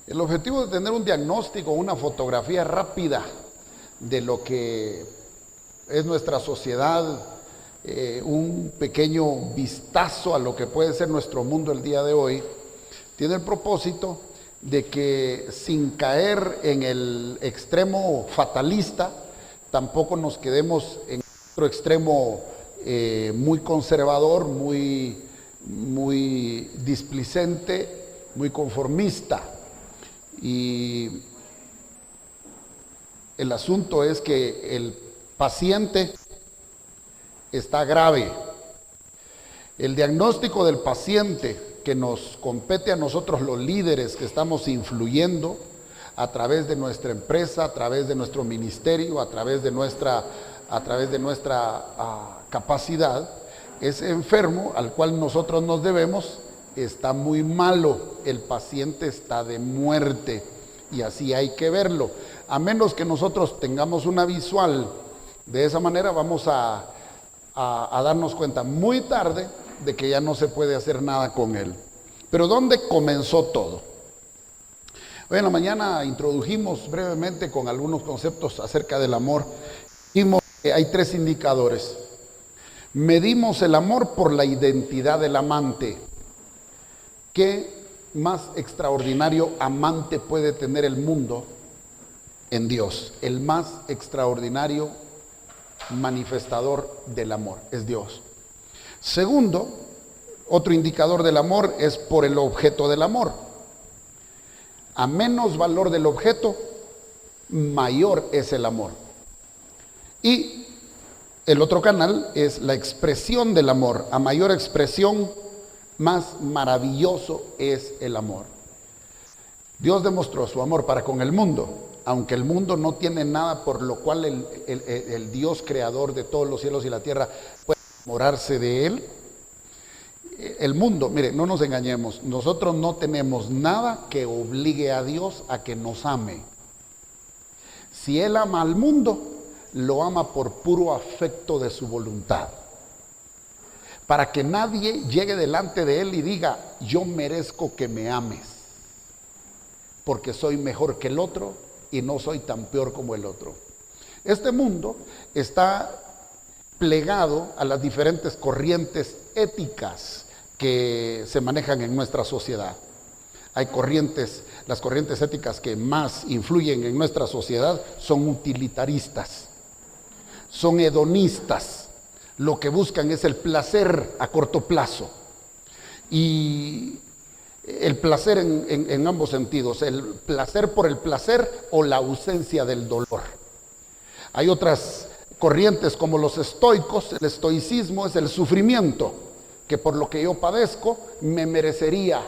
El objetivo de tener un diagnóstico, una fotografía rápida de lo que es nuestra sociedad, un pequeño vistazo a lo que puede ser nuestro mundo el día de hoy, tiene el propósito de que sin caer en el extremo fatalista, tampoco nos quedemos en otro extremo muy conservador, muy displicente, muy conformista. Y el asunto es que el paciente está grave. El diagnóstico del paciente que nos compete a nosotros los líderes que estamos influyendo a través de nuestra empresa, a través de nuestro ministerio, a través de nuestra capacidad, ese enfermo al cual nosotros nos debemos está muy malo, el paciente está de muerte y así hay que verlo. A menos que nosotros tengamos una visual de esa manera, vamos a darnos cuenta muy tarde de que ya no se puede hacer nada con él. Pero ¿dónde comenzó todo? Hoy en la mañana introdujimos brevemente con algunos conceptos acerca del amor. Dijimos que hay 3 indicadores. Medimos el amor por la identidad del amante. ¿Qué más extraordinario amante puede tener el mundo en Dios? El más extraordinario manifestador del amor es Dios. Segundo, otro indicador del amor es por el objeto del amor. A menos valor del objeto, mayor es el amor. Y el otro canal es la expresión del amor. A mayor expresión, más maravilloso es el amor. Dios demostró su amor para con el mundo, aunque el mundo no tiene nada por lo cual el Dios creador de todos los cielos y la tierra puede enamorarse de él. El mundo, mire, no nos engañemos, nosotros no tenemos nada que obligue a Dios a que nos ame. Si Él ama al mundo, lo ama por puro afecto de su voluntad. Para que nadie llegue delante de Él y diga, yo merezco que me ames, porque soy mejor que el otro y no soy tan peor como el otro. Este mundo está plegado a las diferentes corrientes éticas que se manejan en nuestra sociedad. Hay corrientes, las corrientes éticas que más influyen en nuestra sociedad son utilitaristas, son hedonistas. Lo que buscan es el placer a corto plazo. Y el placer en ambos sentidos, el placer por el placer o la ausencia del dolor. Hay otras corrientes como los estoicos. El estoicismo es el sufrimiento, que por lo que yo padezco me merecería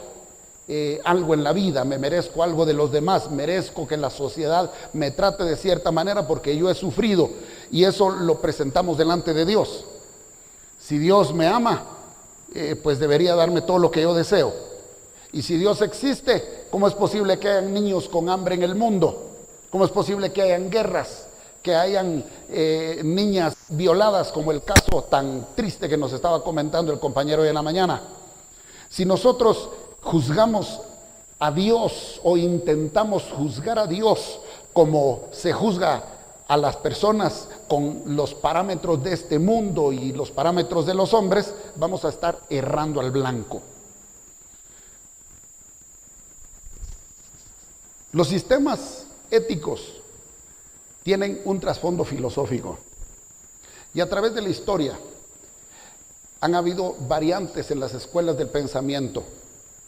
algo en la vida, me merezco algo de los demás, merezco que la sociedad me trate de cierta manera porque yo he sufrido, y eso lo presentamos delante de Dios. Si Dios me ama, pues debería darme todo lo que yo deseo. Y si Dios existe, ¿cómo es posible que hayan niños con hambre en el mundo? ¿Cómo es posible que hayan guerras? Que hayan niñas violadas, como el caso tan triste que nos estaba comentando el compañero hoy en la mañana. Si nosotros juzgamos a Dios o intentamos juzgar a Dios como se juzga a las personas con los parámetros de este mundo y los parámetros de los hombres, vamos a estar errando al blanco. Los sistemas éticos tienen un trasfondo filosófico. Y a través de la historia han habido variantes en las escuelas del pensamiento,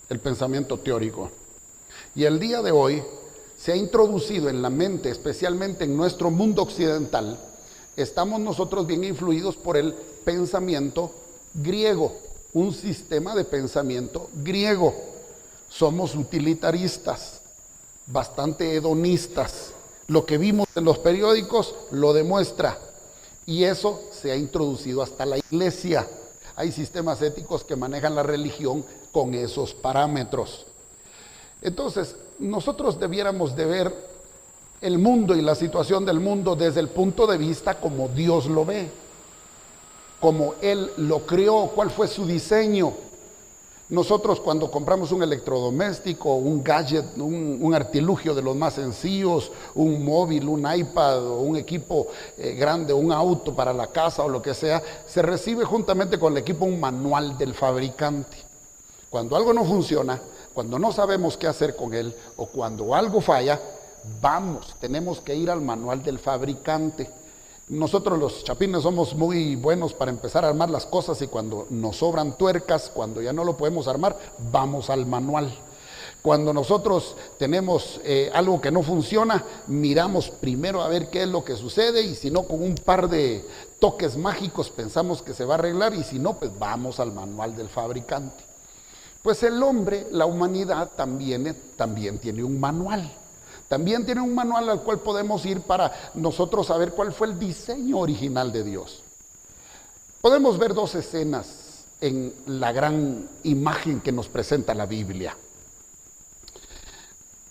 el pensamiento teórico. Y el día de hoy se ha introducido en la mente, especialmente en nuestro mundo occidental, estamos nosotros bien influidos por el pensamiento griego, un sistema de pensamiento griego. Somos utilitaristas, bastante hedonistas. Lo que vimos en los periódicos lo demuestra, y eso se ha introducido hasta la iglesia. Hay sistemas éticos que manejan la religión con esos parámetros. Entonces, nosotros debiéramos de ver el mundo y la situación del mundo desde el punto de vista como Dios lo ve, como Él lo creó, cuál fue su diseño. Nosotros cuando compramos un electrodoméstico, un gadget, un artilugio de los más sencillos, un móvil, un iPad o un equipo grande, un auto para la casa o lo que sea, se recibe juntamente con el equipo un manual del fabricante. Cuando algo no funciona, cuando no sabemos qué hacer con él o cuando algo falla, tenemos que ir al manual del fabricante. Nosotros los chapines somos muy buenos para empezar a armar las cosas y cuando nos sobran tuercas, cuando ya no lo podemos armar, vamos al manual. Cuando nosotros tenemos algo que no funciona, miramos primero a ver qué es lo que sucede y si no, con un par de toques mágicos pensamos que se va a arreglar y si no, pues vamos al manual del fabricante. Pues el hombre, la humanidad también tiene un manual. También tiene un manual al cual podemos ir para nosotros saber cuál fue el diseño original de Dios. Podemos ver dos escenas en la gran imagen que nos presenta la Biblia.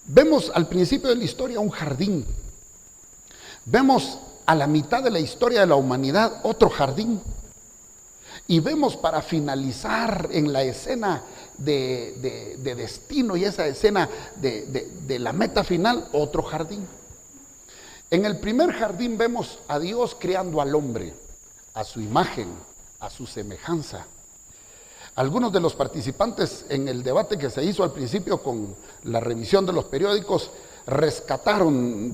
Vemos al principio de la historia un jardín. Vemos a la mitad de la historia de la humanidad otro jardín. Y vemos para finalizar en la escena de destino y esa escena de la meta final, otro jardín. En el primer jardín vemos a Dios creando al hombre, a su imagen, a su semejanza. Algunos de los participantes en el debate que se hizo al principio con la revisión de los periódicos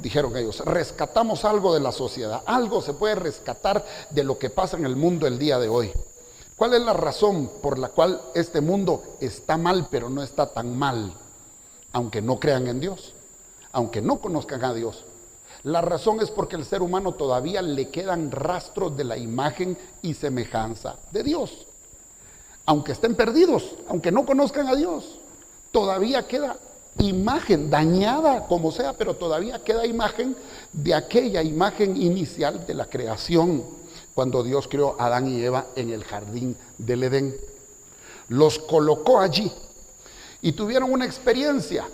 dijeron ellos, rescatamos algo de la sociedad, algo se puede rescatar de lo que pasa en el mundo el día de hoy. ¿Cuál es la razón por la cual este mundo está mal, pero no está tan mal? Aunque no crean en Dios, aunque no conozcan a Dios. La razón es porque al ser humano todavía le quedan rastros de la imagen y semejanza de Dios. Aunque estén perdidos, aunque no conozcan a Dios, todavía queda imagen, dañada como sea, pero todavía queda imagen de aquella imagen inicial de la creación. Cuando Dios creó a Adán y Eva en el jardín del Edén. Los colocó allí y tuvieron una experiencia,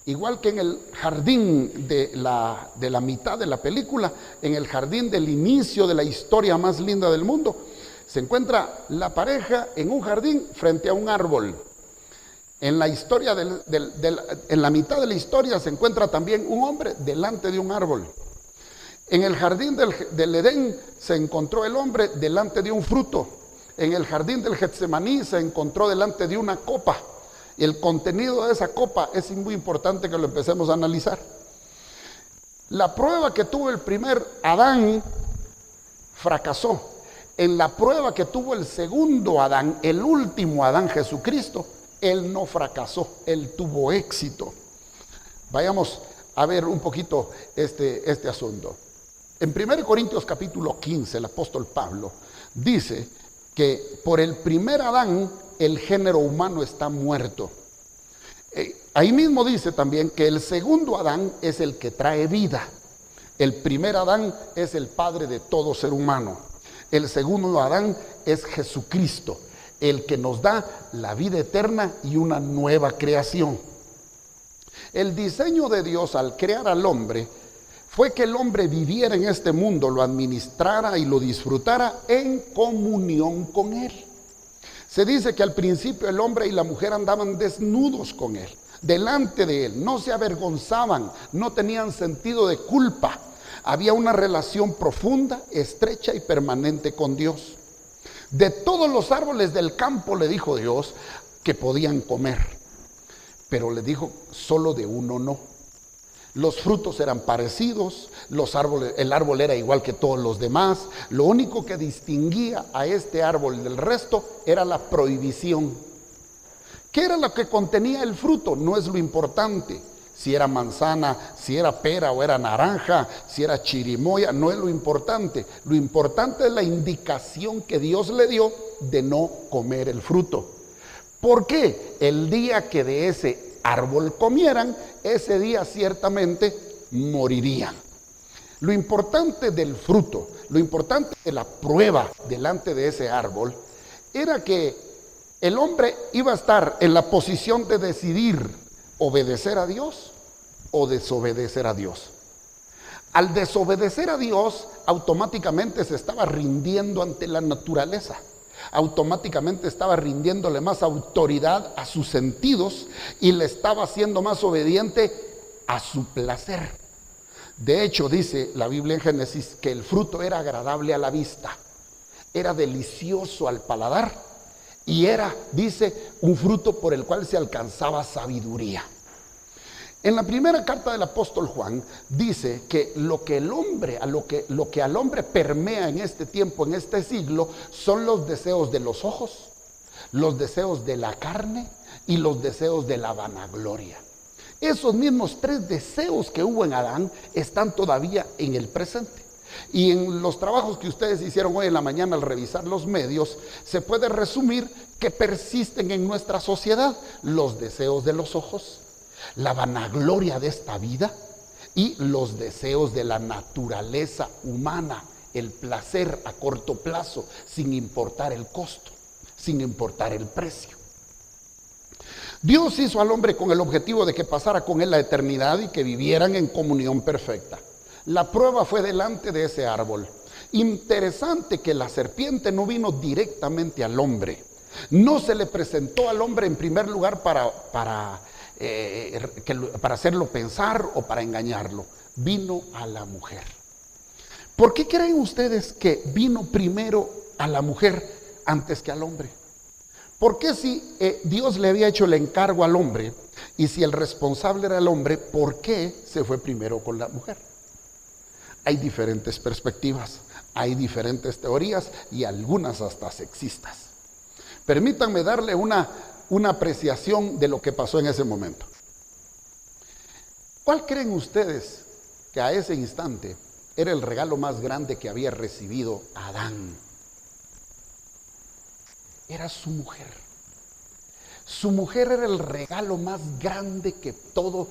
igual que en el jardín de la mitad de la película, en el jardín del inicio de la historia más linda del mundo. Se encuentra la pareja en un jardín frente a un árbol. En la historia en la mitad de la historia se encuentra también un hombre delante de un árbol. En el jardín del Edén se encontró el hombre delante de un fruto. En el jardín del Getsemaní se encontró delante de una copa. Y el contenido de esa copa es muy importante que lo empecemos a analizar. La prueba que tuvo el primer Adán fracasó. En la prueba que tuvo el segundo Adán, el último Adán, Jesucristo, él no fracasó, él tuvo éxito. Vayamos a ver un poquito este asunto. En 1 Corintios capítulo 15, el apóstol Pablo dice que por el primer Adán el género humano está muerto. Ahí mismo dice también que el segundo Adán es el que trae vida. El primer Adán es el padre de todo ser humano. El segundo Adán es Jesucristo, el que nos da la vida eterna y una nueva creación. El diseño de Dios al crear al hombre fue que el hombre viviera en este mundo, lo administrara y lo disfrutara en comunión con él. Se dice que al principio el hombre y la mujer andaban desnudos con él, delante de él, no se avergonzaban, no tenían sentido de culpa. Había una relación profunda, estrecha y permanente con Dios. De todos los árboles del campo le dijo Dios que podían comer, pero le dijo solo de uno no. Los frutos eran parecidos, el árbol era igual que todos los demás. Lo único que distinguía a este árbol del resto era la prohibición. ¿Qué era lo que contenía el fruto? No es lo importante. Si era manzana, si era pera o era naranja, si era chirimoya, no es lo importante. Lo importante es la indicación que Dios le dio de no comer el fruto. ¿Por qué? El día que de ese árbol comieran, ese día ciertamente morirían. Lo importante del fruto, lo importante de la prueba delante de ese árbol, era que el hombre iba a estar en la posición de decidir obedecer a Dios o desobedecer a Dios. Al desobedecer a Dios, automáticamente se estaba rindiendo ante la naturaleza. Automáticamente estaba rindiéndole más autoridad a sus sentidos y le estaba haciendo más obediente a su placer. De hecho, dice la Biblia en Génesis que el fruto era agradable a la vista, era delicioso al paladar y era, dice, un fruto por el cual se alcanzaba sabiduría. En la primera carta del apóstol Juan dice que lo que al hombre permea en este tiempo, en este siglo, son los deseos de los ojos, los deseos de la carne y los deseos de la vanagloria. Esos mismos tres deseos que hubo en Adán están todavía en el presente. Y en los trabajos que ustedes hicieron hoy en la mañana al revisar los medios, se puede resumir que persisten en nuestra sociedad los deseos de los ojos, la vanagloria de esta vida y los deseos de la naturaleza humana, el placer a corto plazo, sin importar el costo, sin importar el precio. Dios hizo al hombre con el objetivo de que pasara con él la eternidad y que vivieran en comunión perfecta. La prueba fue delante de ese árbol. Interesante que la serpiente no vino directamente al hombre. No se le presentó al hombre en primer lugar para hacerlo pensar o para engañarlo. Vino a la mujer. ¿Por qué creen ustedes que vino primero a la mujer antes que al hombre? ¿Por qué si Dios le había hecho el encargo al hombre y si el responsable era el hombre, por qué se fue primero con la mujer? Hay diferentes perspectivas, hay diferentes teorías y algunas hasta sexistas. Permítanme darle una apreciación de lo que pasó en ese momento. ¿Cuál creen ustedes que a ese instante era el regalo más grande que había recibido Adán? Era su mujer. Su mujer era el regalo más grande que todo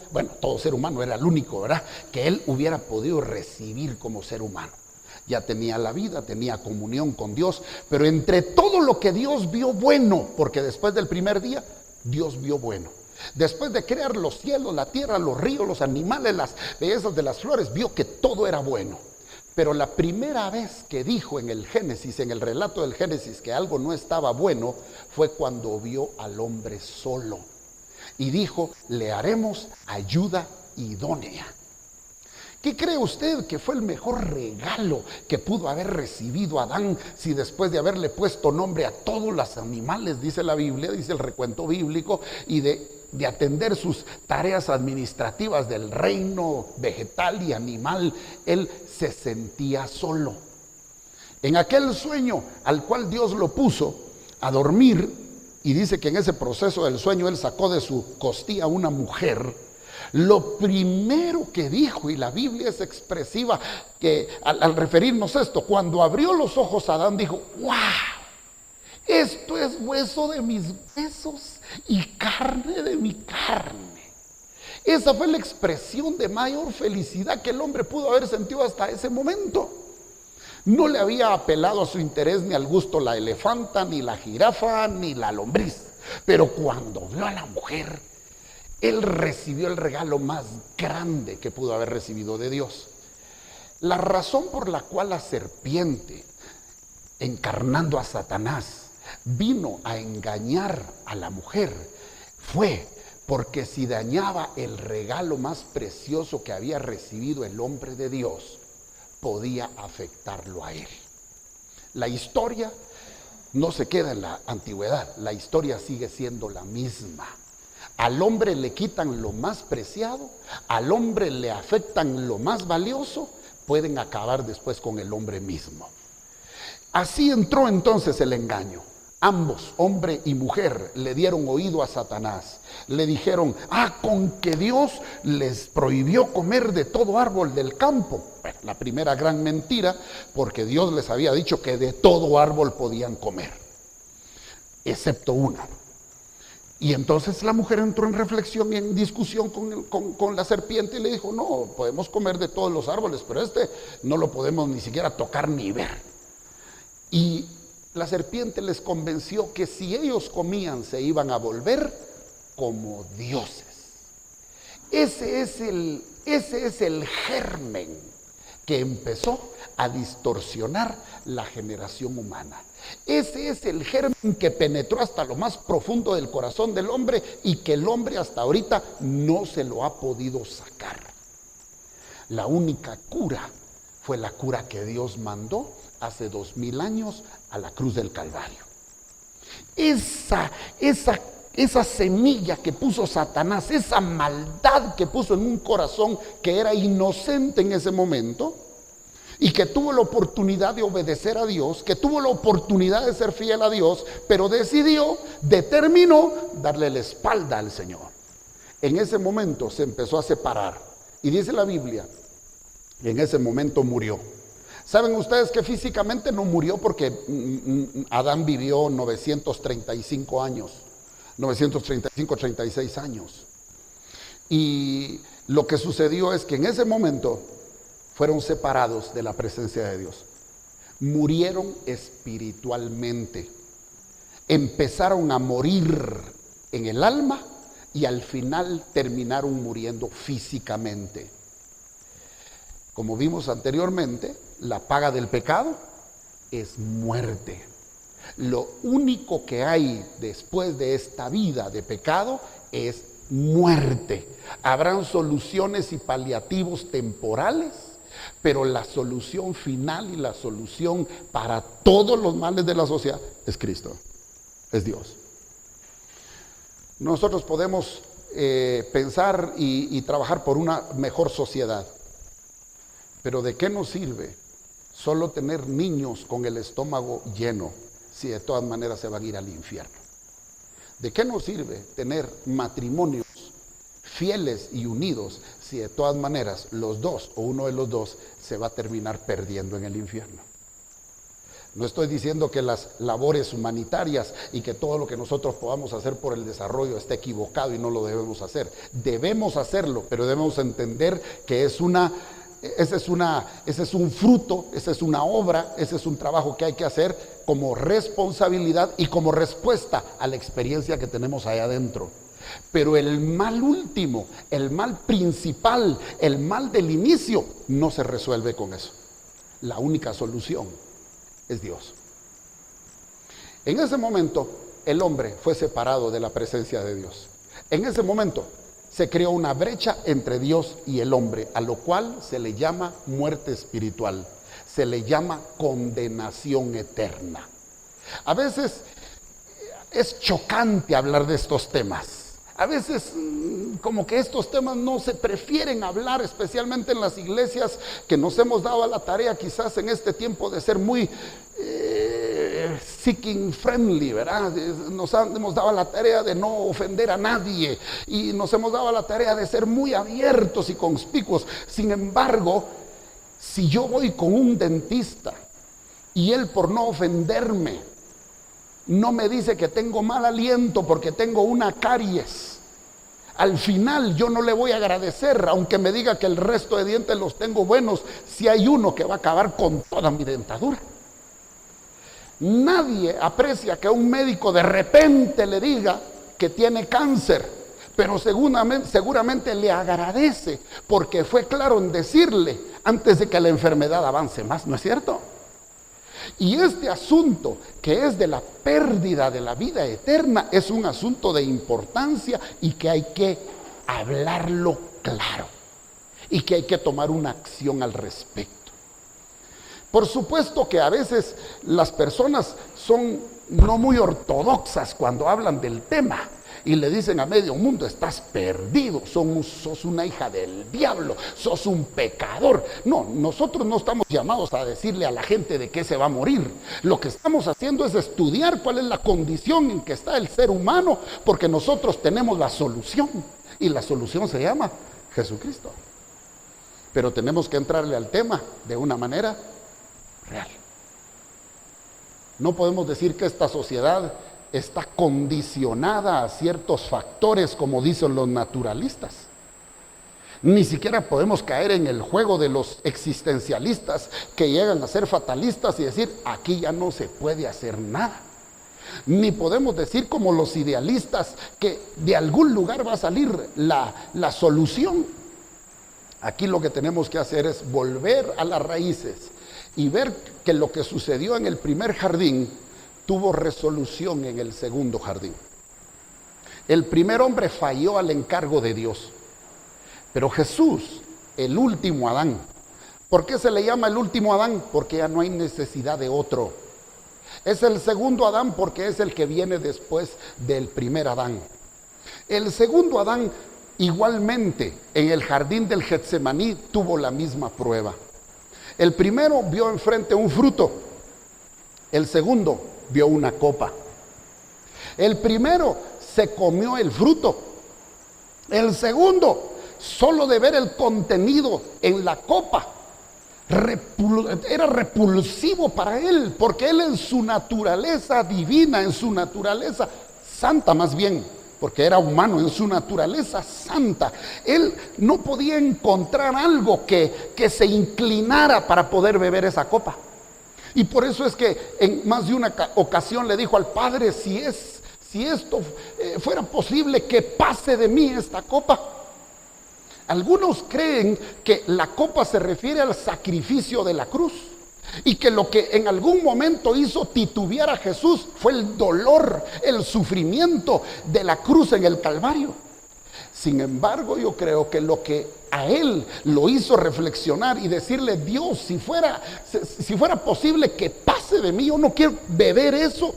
ser humano, era el único, ¿verdad?, que él hubiera podido recibir como ser humano. Ya tenía la vida, tenía comunión con Dios, pero entre todo lo que Dios vio bueno, porque después del primer día, Dios vio bueno. Después de crear los cielos, la tierra, los ríos, los animales, las bellezas de las flores, vio que todo era bueno. Pero la primera vez que dijo en el Génesis, en el relato del Génesis, que algo no estaba bueno, fue cuando vio al hombre solo. Y dijo, le haremos ayuda idónea. ¿Qué cree usted que fue el mejor regalo que pudo haber recibido Adán si después de haberle puesto nombre a todos los animales, dice la Biblia, dice el recuento bíblico, y de atender sus tareas administrativas del reino vegetal y animal, él se sentía solo? En aquel sueño al cual Dios lo puso a dormir, y dice que en ese proceso del sueño él sacó de su costilla una mujer, lo primero que dijo, y la Biblia es expresiva, que al referirnos a esto, cuando abrió los ojos Adán dijo, ¡wow! Esto es hueso de mis huesos y carne de mi carne. Esa fue la expresión de mayor felicidad que el hombre pudo haber sentido hasta ese momento. No le había apelado a su interés ni al gusto la elefanta, ni la jirafa, ni la lombriz. Pero cuando vio a la mujer, él recibió el regalo más grande que pudo haber recibido de Dios. La razón por la cual la serpiente, encarnando a Satanás, vino a engañar a la mujer fue porque si dañaba el regalo más precioso que había recibido el hombre de Dios, podía afectarlo a él. La historia no se queda en la antigüedad, la historia sigue siendo la misma. Al hombre le quitan lo más preciado, al hombre le afectan lo más valioso, pueden acabar después con el hombre mismo. Así entró entonces el engaño. Ambos, hombre y mujer, le dieron oído a Satanás. Le dijeron, con que Dios les prohibió comer de todo árbol del campo. Bueno, la primera gran mentira, porque Dios les había dicho que de todo árbol podían comer, excepto uno. Y entonces la mujer entró en reflexión y en discusión con la serpiente y le dijo, no, podemos comer de todos los árboles, pero este no lo podemos ni siquiera tocar ni ver. Y la serpiente les convenció que si ellos comían se iban a volver como dioses. Ese es el germen que empezó a distorsionar la generación humana. Ese es el germen que penetró hasta lo más profundo del corazón del hombre y que el hombre hasta ahorita no se lo ha podido sacar. La única cura fue la cura que Dios mandó hace 2000 años a la cruz del Calvario. Esa semilla que puso Satanás, esa maldad que puso en un corazón que era inocente en ese momento y que tuvo la oportunidad de obedecer a Dios, que tuvo la oportunidad de ser fiel a Dios, pero determinó darle la espalda al Señor. En ese momento se empezó a separar y dice la Biblia, en ese momento murió. ¿Saben ustedes que físicamente no murió porque Adán vivió 935 años? 36 años. Y lo que sucedió es que en ese momento fueron separados de la presencia de Dios. Murieron espiritualmente. Empezaron a morir en el alma y al final terminaron muriendo físicamente. Como vimos anteriormente, la paga del pecado es muerte. Lo único que hay después de esta vida de pecado es muerte. Habrán soluciones y paliativos temporales, pero la solución final y la solución para todos los males de la sociedad es Cristo, es Dios. Nosotros podemos pensar y trabajar por una mejor sociedad, pero ¿de qué nos sirve solo tener niños con el estómago lleno si de todas maneras se van a ir al infierno? ¿De qué nos sirve tener matrimonios fieles y unidos si de todas maneras los dos o uno de los dos se va a terminar perdiendo en el infierno? No estoy diciendo que las labores humanitarias y que todo lo que nosotros podamos hacer por el desarrollo esté equivocado y no lo debemos hacer. Debemos hacerlo, pero debemos entender que ese es un fruto, esa es una obra, ese es un trabajo que hay que hacer como responsabilidad y como respuesta a la experiencia que tenemos allá adentro. Pero el mal último, el mal principal, el mal del inicio, no se resuelve con eso. La única solución es Dios. En ese momento, el hombre fue separado de la presencia de Dios. En ese momento, se creó una brecha entre Dios y el hombre, a lo cual se le llama muerte espiritual, se le llama condenación eterna. A veces es chocante hablar de estos temas. A veces como que estos temas no se prefieren hablar, especialmente en las iglesias que nos hemos dado a la tarea quizás en este tiempo de ser muy seeking friendly, ¿verdad? Nos hemos dado a la tarea de no ofender a nadie y nos hemos dado a la tarea de ser muy abiertos y conspicuos. Sin embargo, si yo voy con un dentista y él, por no ofenderme, no me dice que tengo mal aliento porque tengo una caries, al final yo no le voy a agradecer, aunque me diga que el resto de dientes los tengo buenos, si hay uno que va a acabar con toda mi dentadura. Nadie aprecia que un médico de repente le diga que tiene cáncer, pero seguramente le agradece porque fue claro en decirle antes de que la enfermedad avance más, ¿no es cierto? Y este asunto, que es de la pérdida de la vida eterna, es un asunto de importancia y que hay que hablarlo claro y que hay que tomar una acción al respecto. Por supuesto que a veces las personas son no muy ortodoxas cuando hablan del tema y le dicen a medio mundo: estás perdido, sos una hija del diablo, sos un pecador. No, nosotros no estamos llamados a decirle a la gente de qué se va a morir. Lo que estamos haciendo es estudiar cuál es la condición en que está el ser humano, porque nosotros tenemos la solución y la solución se llama Jesucristo. Pero tenemos que entrarle al tema de una manera real. No podemos decir que esta sociedad está condicionada a ciertos factores como dicen los naturalistas. Ni siquiera podemos caer en el juego de los existencialistas que llegan a ser fatalistas y decir: aquí ya no se puede hacer nada. Ni podemos decir como los idealistas que de algún lugar va a salir la solución. Aquí lo que tenemos que hacer es volver a las raíces y ver que lo que sucedió en el primer jardín tuvo resolución en el segundo jardín. El primer hombre falló al encargo de Dios, pero Jesús, el último Adán. ¿Por qué se le llama el último Adán? Porque ya no hay necesidad de otro. Es el segundo Adán porque es el que viene después del primer Adán. El segundo Adán igualmente en el jardín del Getsemaní tuvo la misma prueba. El primero vio enfrente un fruto, el segundo vio una copa. El primero se comió el fruto, el segundo solo de ver el contenido en la copa era repulsivo para él, porque él en su naturaleza divina, en su naturaleza santa más bien, porque era humano, en su naturaleza santa, él no podía encontrar algo que se inclinara para poder beber esa copa. Y por eso es que en más de una ocasión le dijo al Padre, si esto fuera posible, que pase de mí esta copa. Algunos creen que la copa se refiere al sacrificio de la cruz y que lo que en algún momento hizo titubear a Jesús fue el dolor, el sufrimiento de la cruz en el Calvario. Sin embargo, yo creo que lo que a él lo hizo reflexionar y decirle, Dios, si fuera posible que pase de mí, yo no quiero beber eso,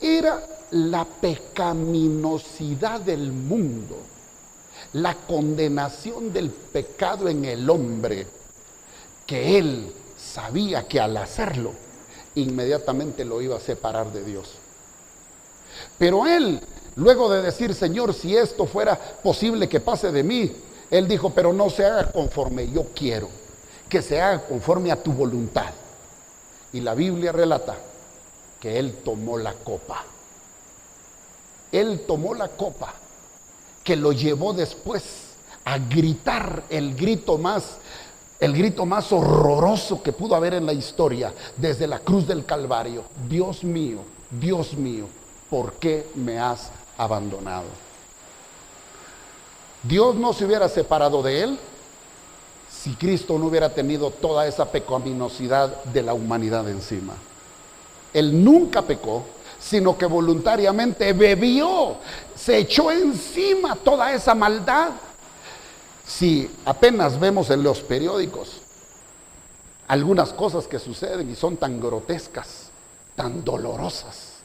era la pecaminosidad del mundo. La condenación del pecado en el hombre, que él sabía que al hacerlo, inmediatamente lo iba a separar de Dios. Pero él, luego de decir, Señor, si esto fuera posible que pase de mí, él dijo, pero no se haga conforme yo quiero, que se haga conforme a tu voluntad. Y la Biblia relata que él tomó la copa. Él tomó la copa, que lo llevó después a gritar el grito más horroroso que pudo haber en la historia, desde la cruz del Calvario. Dios mío, ¿por qué me has abandonado? Dios no se hubiera separado de él si Cristo no hubiera tenido toda esa pecaminosidad de la humanidad encima. Él nunca pecó, sino que voluntariamente bebió, se echó encima toda esa maldad. Si apenas vemos en los periódicos algunas cosas que suceden y son tan grotescas, tan dolorosas,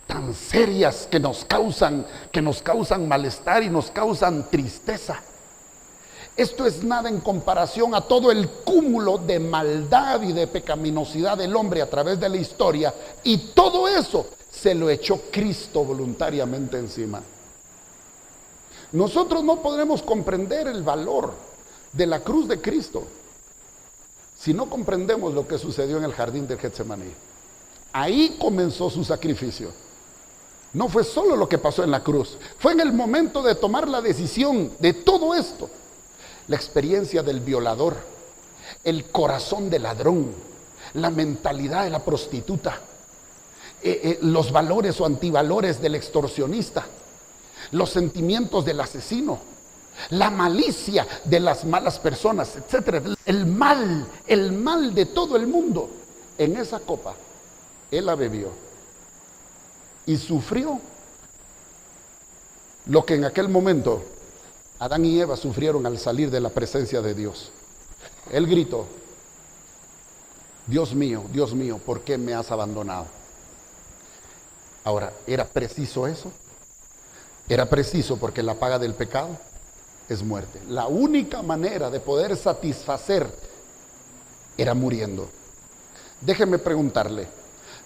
tan serias, que nos causan malestar y nos causan tristeza. Esto es nada en comparación a todo el cúmulo de maldad y de pecaminosidad del hombre a través de la historia, y todo eso se lo echó Cristo voluntariamente encima. Nosotros no podremos comprender el valor de la cruz de Cristo si no comprendemos lo que sucedió en el jardín del Getsemaní. Ahí comenzó su sacrificio. No fue solo lo que pasó en la cruz, fue en el momento de tomar la decisión de todo esto. La experiencia del violador, el corazón del ladrón, la mentalidad de la prostituta, los valores o antivalores del extorsionista, los sentimientos del asesino, la malicia de las malas personas, etcétera. El mal de todo el mundo. En esa copa, él la bebió y sufrió lo que en aquel momento Adán y Eva sufrieron al salir de la presencia de Dios. Él gritó, Dios mío, ¿por qué me has abandonado? Ahora, ¿era preciso eso? Era preciso porque la paga del pecado es muerte. La única manera de poder satisfacer era muriendo. Déjeme preguntarle,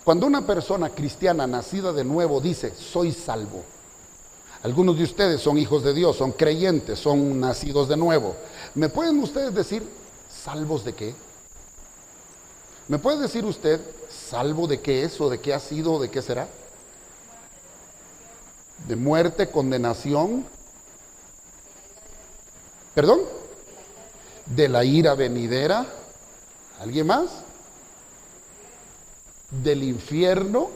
cuando una persona cristiana nacida de nuevo dice, soy salvo, algunos de ustedes son hijos de Dios, son creyentes, son nacidos de nuevo, ¿me pueden ustedes decir, salvos de qué? ¿Me puede decir usted, salvo de qué es, o de qué ha sido, o de qué será? De muerte, condenación, ¿perdón? De la ira venidera. ¿Alguien más? Del infierno.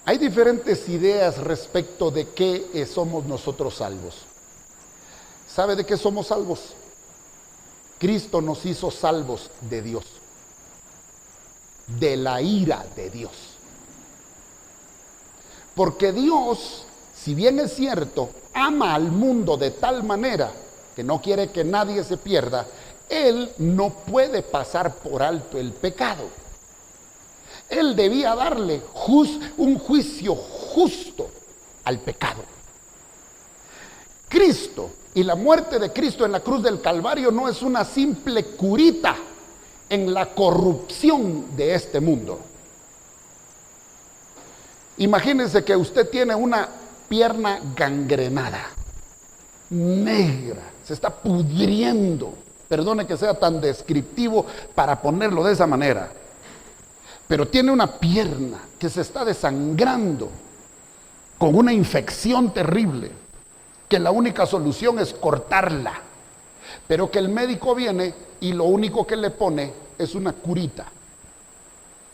Hay diferentes ideas respecto de qué somos nosotros salvos. ¿Sabe de qué somos salvos? Cristo nos hizo salvos de Dios, de la ira de Dios. Porque Dios, si bien es cierto, ama al mundo de tal manera que no quiere que nadie se pierda, Él no puede pasar por alto el pecado. Él debía darle un juicio justo al pecado. Cristo y la muerte de Cristo en la cruz del Calvario no es una simple curita en la corrupción de este mundo. Imagínense que usted tiene una pierna gangrenada, negra, se está pudriendo. Perdone que sea tan descriptivo para ponerlo de esa manera, pero tiene una pierna que se está desangrando con una infección terrible, que la única solución es cortarla, pero que el médico viene y lo único que le pone es una curita.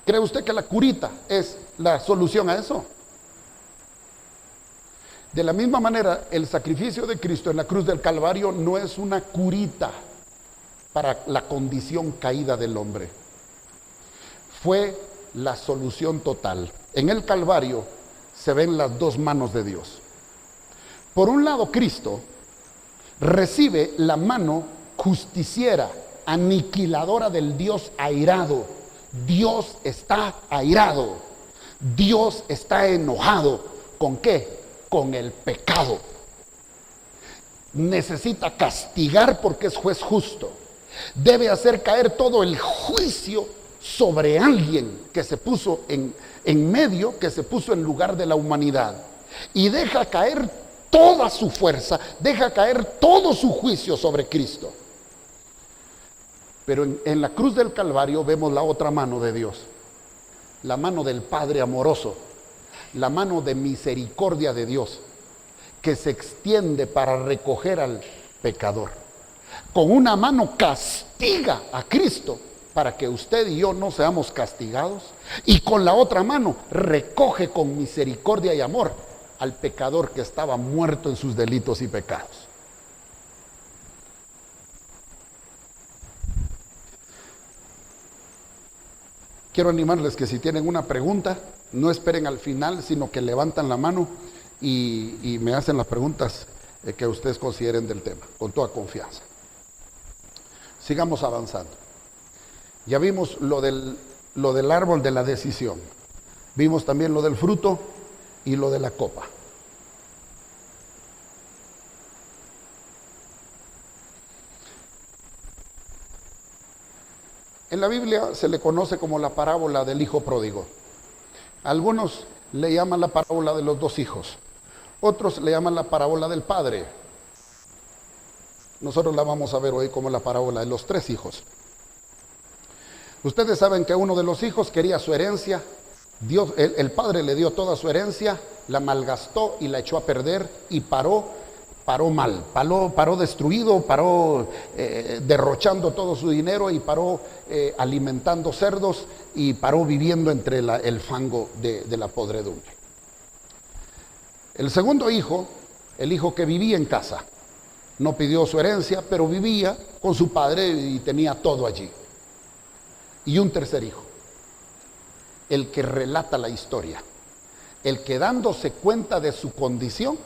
¿Cree usted que la curita es la solución a eso? De la misma manera, el sacrificio de Cristo en la cruz del Calvario no es una curita para la condición caída del hombre. Fue la solución total. En el Calvario se ven las dos manos de Dios. Por un lado, Cristo recibe la mano justiciera, aniquiladora del Dios airado. Dios está airado. Dios está enojado. ¿Con qué? Con el pecado. Necesita castigar porque es juez justo. Debe hacer caer todo el juicio sobre alguien que se puso en medio, que se puso en lugar de la humanidad. Y deja caer toda su fuerza, deja caer todo su juicio sobre Cristo. Pero en la cruz del Calvario vemos la otra mano de Dios, la mano del Padre amoroso, la mano de misericordia de Dios, que se extiende para recoger al pecador. Con una mano castiga a Cristo para que usted y yo no seamos castigados, y con la otra mano recoge con misericordia y amor al pecador que estaba muerto en sus delitos y pecados. Quiero animarles que si tienen una pregunta, no esperen al final, sino que levantan la mano y me hacen las preguntas que ustedes consideren del tema, con toda confianza. Sigamos avanzando. Ya vimos lo del árbol de la decisión. Vimos también lo del fruto y lo de la copa. En la Biblia se le conoce como la parábola del hijo pródigo. Algunos le llaman la parábola de los dos hijos. Otros le llaman la parábola del padre. Nosotros la vamos a ver hoy como la parábola de los tres hijos. Ustedes saben que uno de los hijos quería su herencia. El padre le dio toda su herencia, la malgastó y la echó a perder y paró mal, paró destruido, paró derrochando todo su dinero y paró alimentando cerdos y paró viviendo entre el fango de la podredumbre. El segundo hijo, el hijo que vivía en casa, no pidió su herencia, pero vivía con su padre y tenía todo allí. Y un tercer hijo, el que relata la historia, el que dándose cuenta de su condición,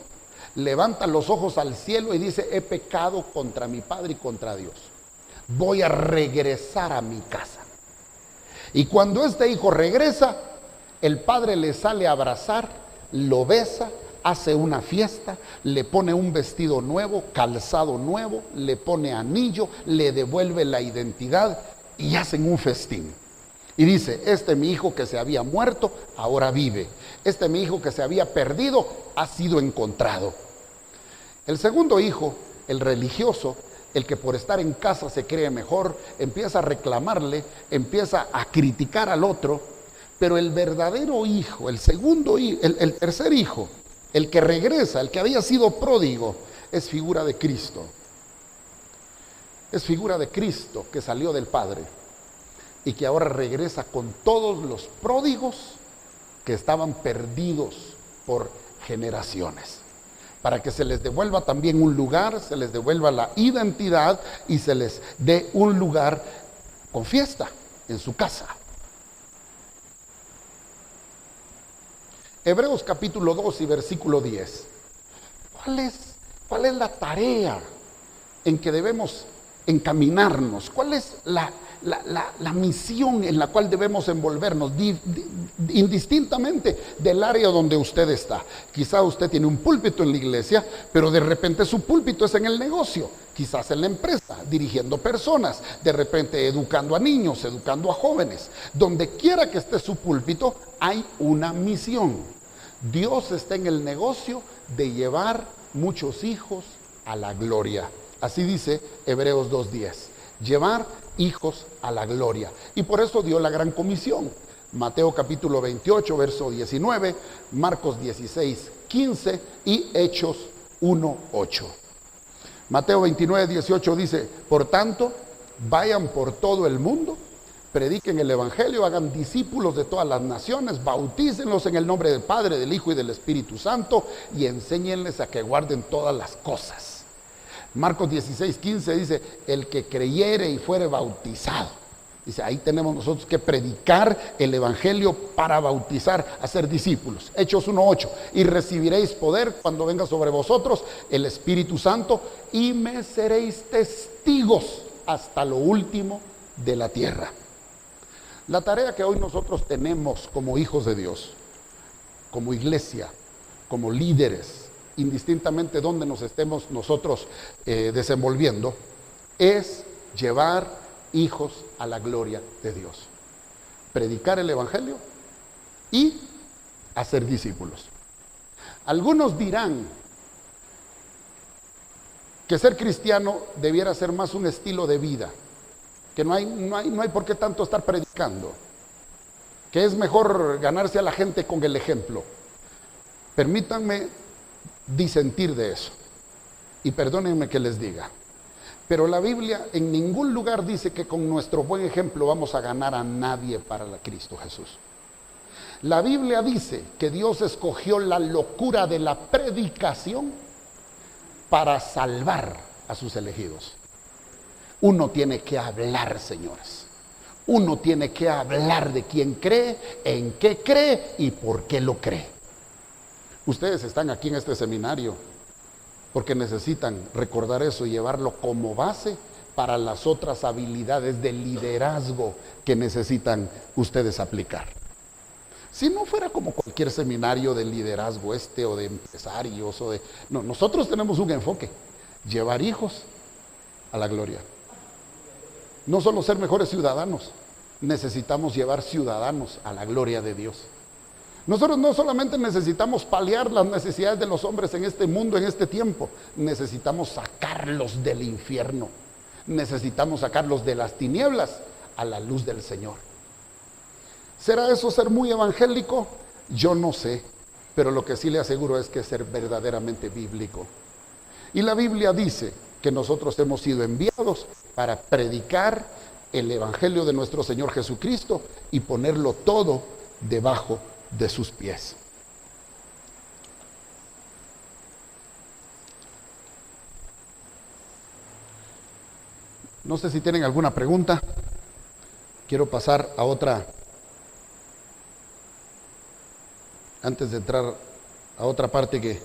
levanta los ojos al cielo y dice: he pecado contra mi padre y contra Dios. Voy a regresar a mi casa. Y cuando este hijo regresa, el padre le sale a abrazar, lo besa, hace una fiesta, le pone un vestido nuevo, calzado nuevo, le pone anillo, le devuelve la identidad y hacen un festín. Y dice: este mi hijo que se había muerto, ahora vive. Este mi hijo que se había perdido, ha sido encontrado. El segundo hijo, el religioso, el que por estar en casa se cree mejor, empieza a reclamarle, empieza a criticar al otro. Pero el verdadero hijo, el tercer hijo, el que regresa, el que había sido pródigo, es figura de Cristo. Es figura de Cristo que salió del Padre y que ahora regresa con todos los pródigos que estaban perdidos por generaciones. para que se les devuelva también un lugar, se les devuelva la identidad y se les dé un lugar con fiesta en su casa. Hebreos capítulo 2 y versículo 10. ¿Cuál es la tarea en que debemos encaminarnos? ¿Cuál es la misión en la cual debemos envolvernos indistintamente del área donde usted está? Quizá usted tiene un púlpito en la iglesia, pero de repente su púlpito es en el negocio, quizás en la empresa, dirigiendo personas, de repente educando a niños, educando a jóvenes. Donde quiera que esté su púlpito, hay una misión. Dios está en el negocio de llevar muchos hijos a la gloria. Así dice Hebreos 2:10, llevar hijos a la gloria. Y por eso dio la gran comisión. Mateo capítulo 28, verso 19, Marcos 16, 15 y Hechos 1, 8. Mateo 29, 18 dice, por tanto, vayan por todo el mundo, prediquen el evangelio, hagan discípulos de todas las naciones, bautícenlos en el nombre del Padre, del Hijo y del Espíritu Santo y enséñenles a que guarden todas las cosas. Marcos 16, 15 dice, el que creyere y fuere bautizado. Dice, ahí tenemos nosotros que predicar el evangelio para bautizar, hacer discípulos. Hechos 1:8, y recibiréis poder cuando venga sobre vosotros el Espíritu Santo y me seréis testigos hasta lo último de la tierra. La tarea que hoy nosotros tenemos como hijos de Dios, como iglesia, como líderes, indistintamente donde nos estemos nosotros desenvolviendo, es llevar hijos a la gloria de Dios. Predicar el evangelio y hacer discípulos. Algunos dirán que ser cristiano debiera ser más un estilo de vida, que no hay por qué tanto estar predicando, que es mejor ganarse a la gente con el ejemplo. Permítanme disentir de eso y perdónenme que les diga, pero la Biblia en ningún lugar dice que con nuestro buen ejemplo vamos a ganar a nadie para Cristo Jesús. La Biblia dice que Dios escogió la locura de la predicación para salvar a sus elegidos. Uno tiene que hablar, señores. Uno tiene que hablar de quién cree, en qué cree y por qué lo cree. Ustedes están aquí en este seminario porque necesitan recordar eso y llevarlo como base para las otras habilidades de liderazgo que necesitan ustedes aplicar. Si no fuera como cualquier seminario de liderazgo o de empresarios no, nosotros tenemos un enfoque, llevar hijos a la gloria. No solo ser mejores ciudadanos, necesitamos llevar ciudadanos a la gloria de Dios. Nosotros no solamente necesitamos paliar las necesidades de los hombres en este mundo, en este tiempo, necesitamos sacarlos del infierno, necesitamos sacarlos de las tinieblas a la luz del Señor. ¿Será eso ser muy evangélico? Yo no sé, pero lo que sí le aseguro es que es ser verdaderamente bíblico. Y la Biblia dice que nosotros hemos sido enviados para predicar el evangelio de nuestro Señor Jesucristo y ponerlo todo debajo de sus pies. No sé si tienen alguna pregunta. Quiero pasar a otra, antes de entrar a otra parte que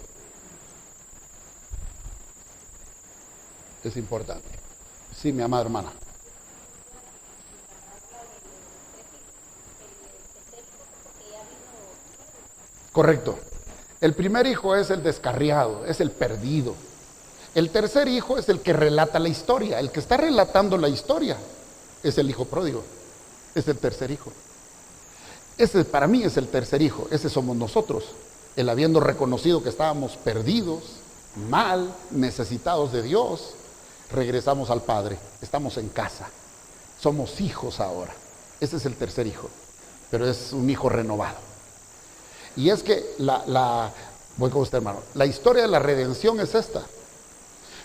es importante. Sí, mi amada hermana. Correcto. El primer hijo es el descarriado, es el perdido. El tercer hijo es el que relata la historia. El que está relatando la historia es el hijo pródigo. Es el tercer hijo. Ese para mí es el tercer hijo. Ese somos nosotros. El habiendo reconocido que estábamos perdidos, mal, necesitados de Dios, regresamos al Padre. Estamos en casa. Somos hijos ahora. Ese es el tercer hijo. Pero es un hijo renovado. Y es que voy con usted, hermano, la historia de la redención es esta.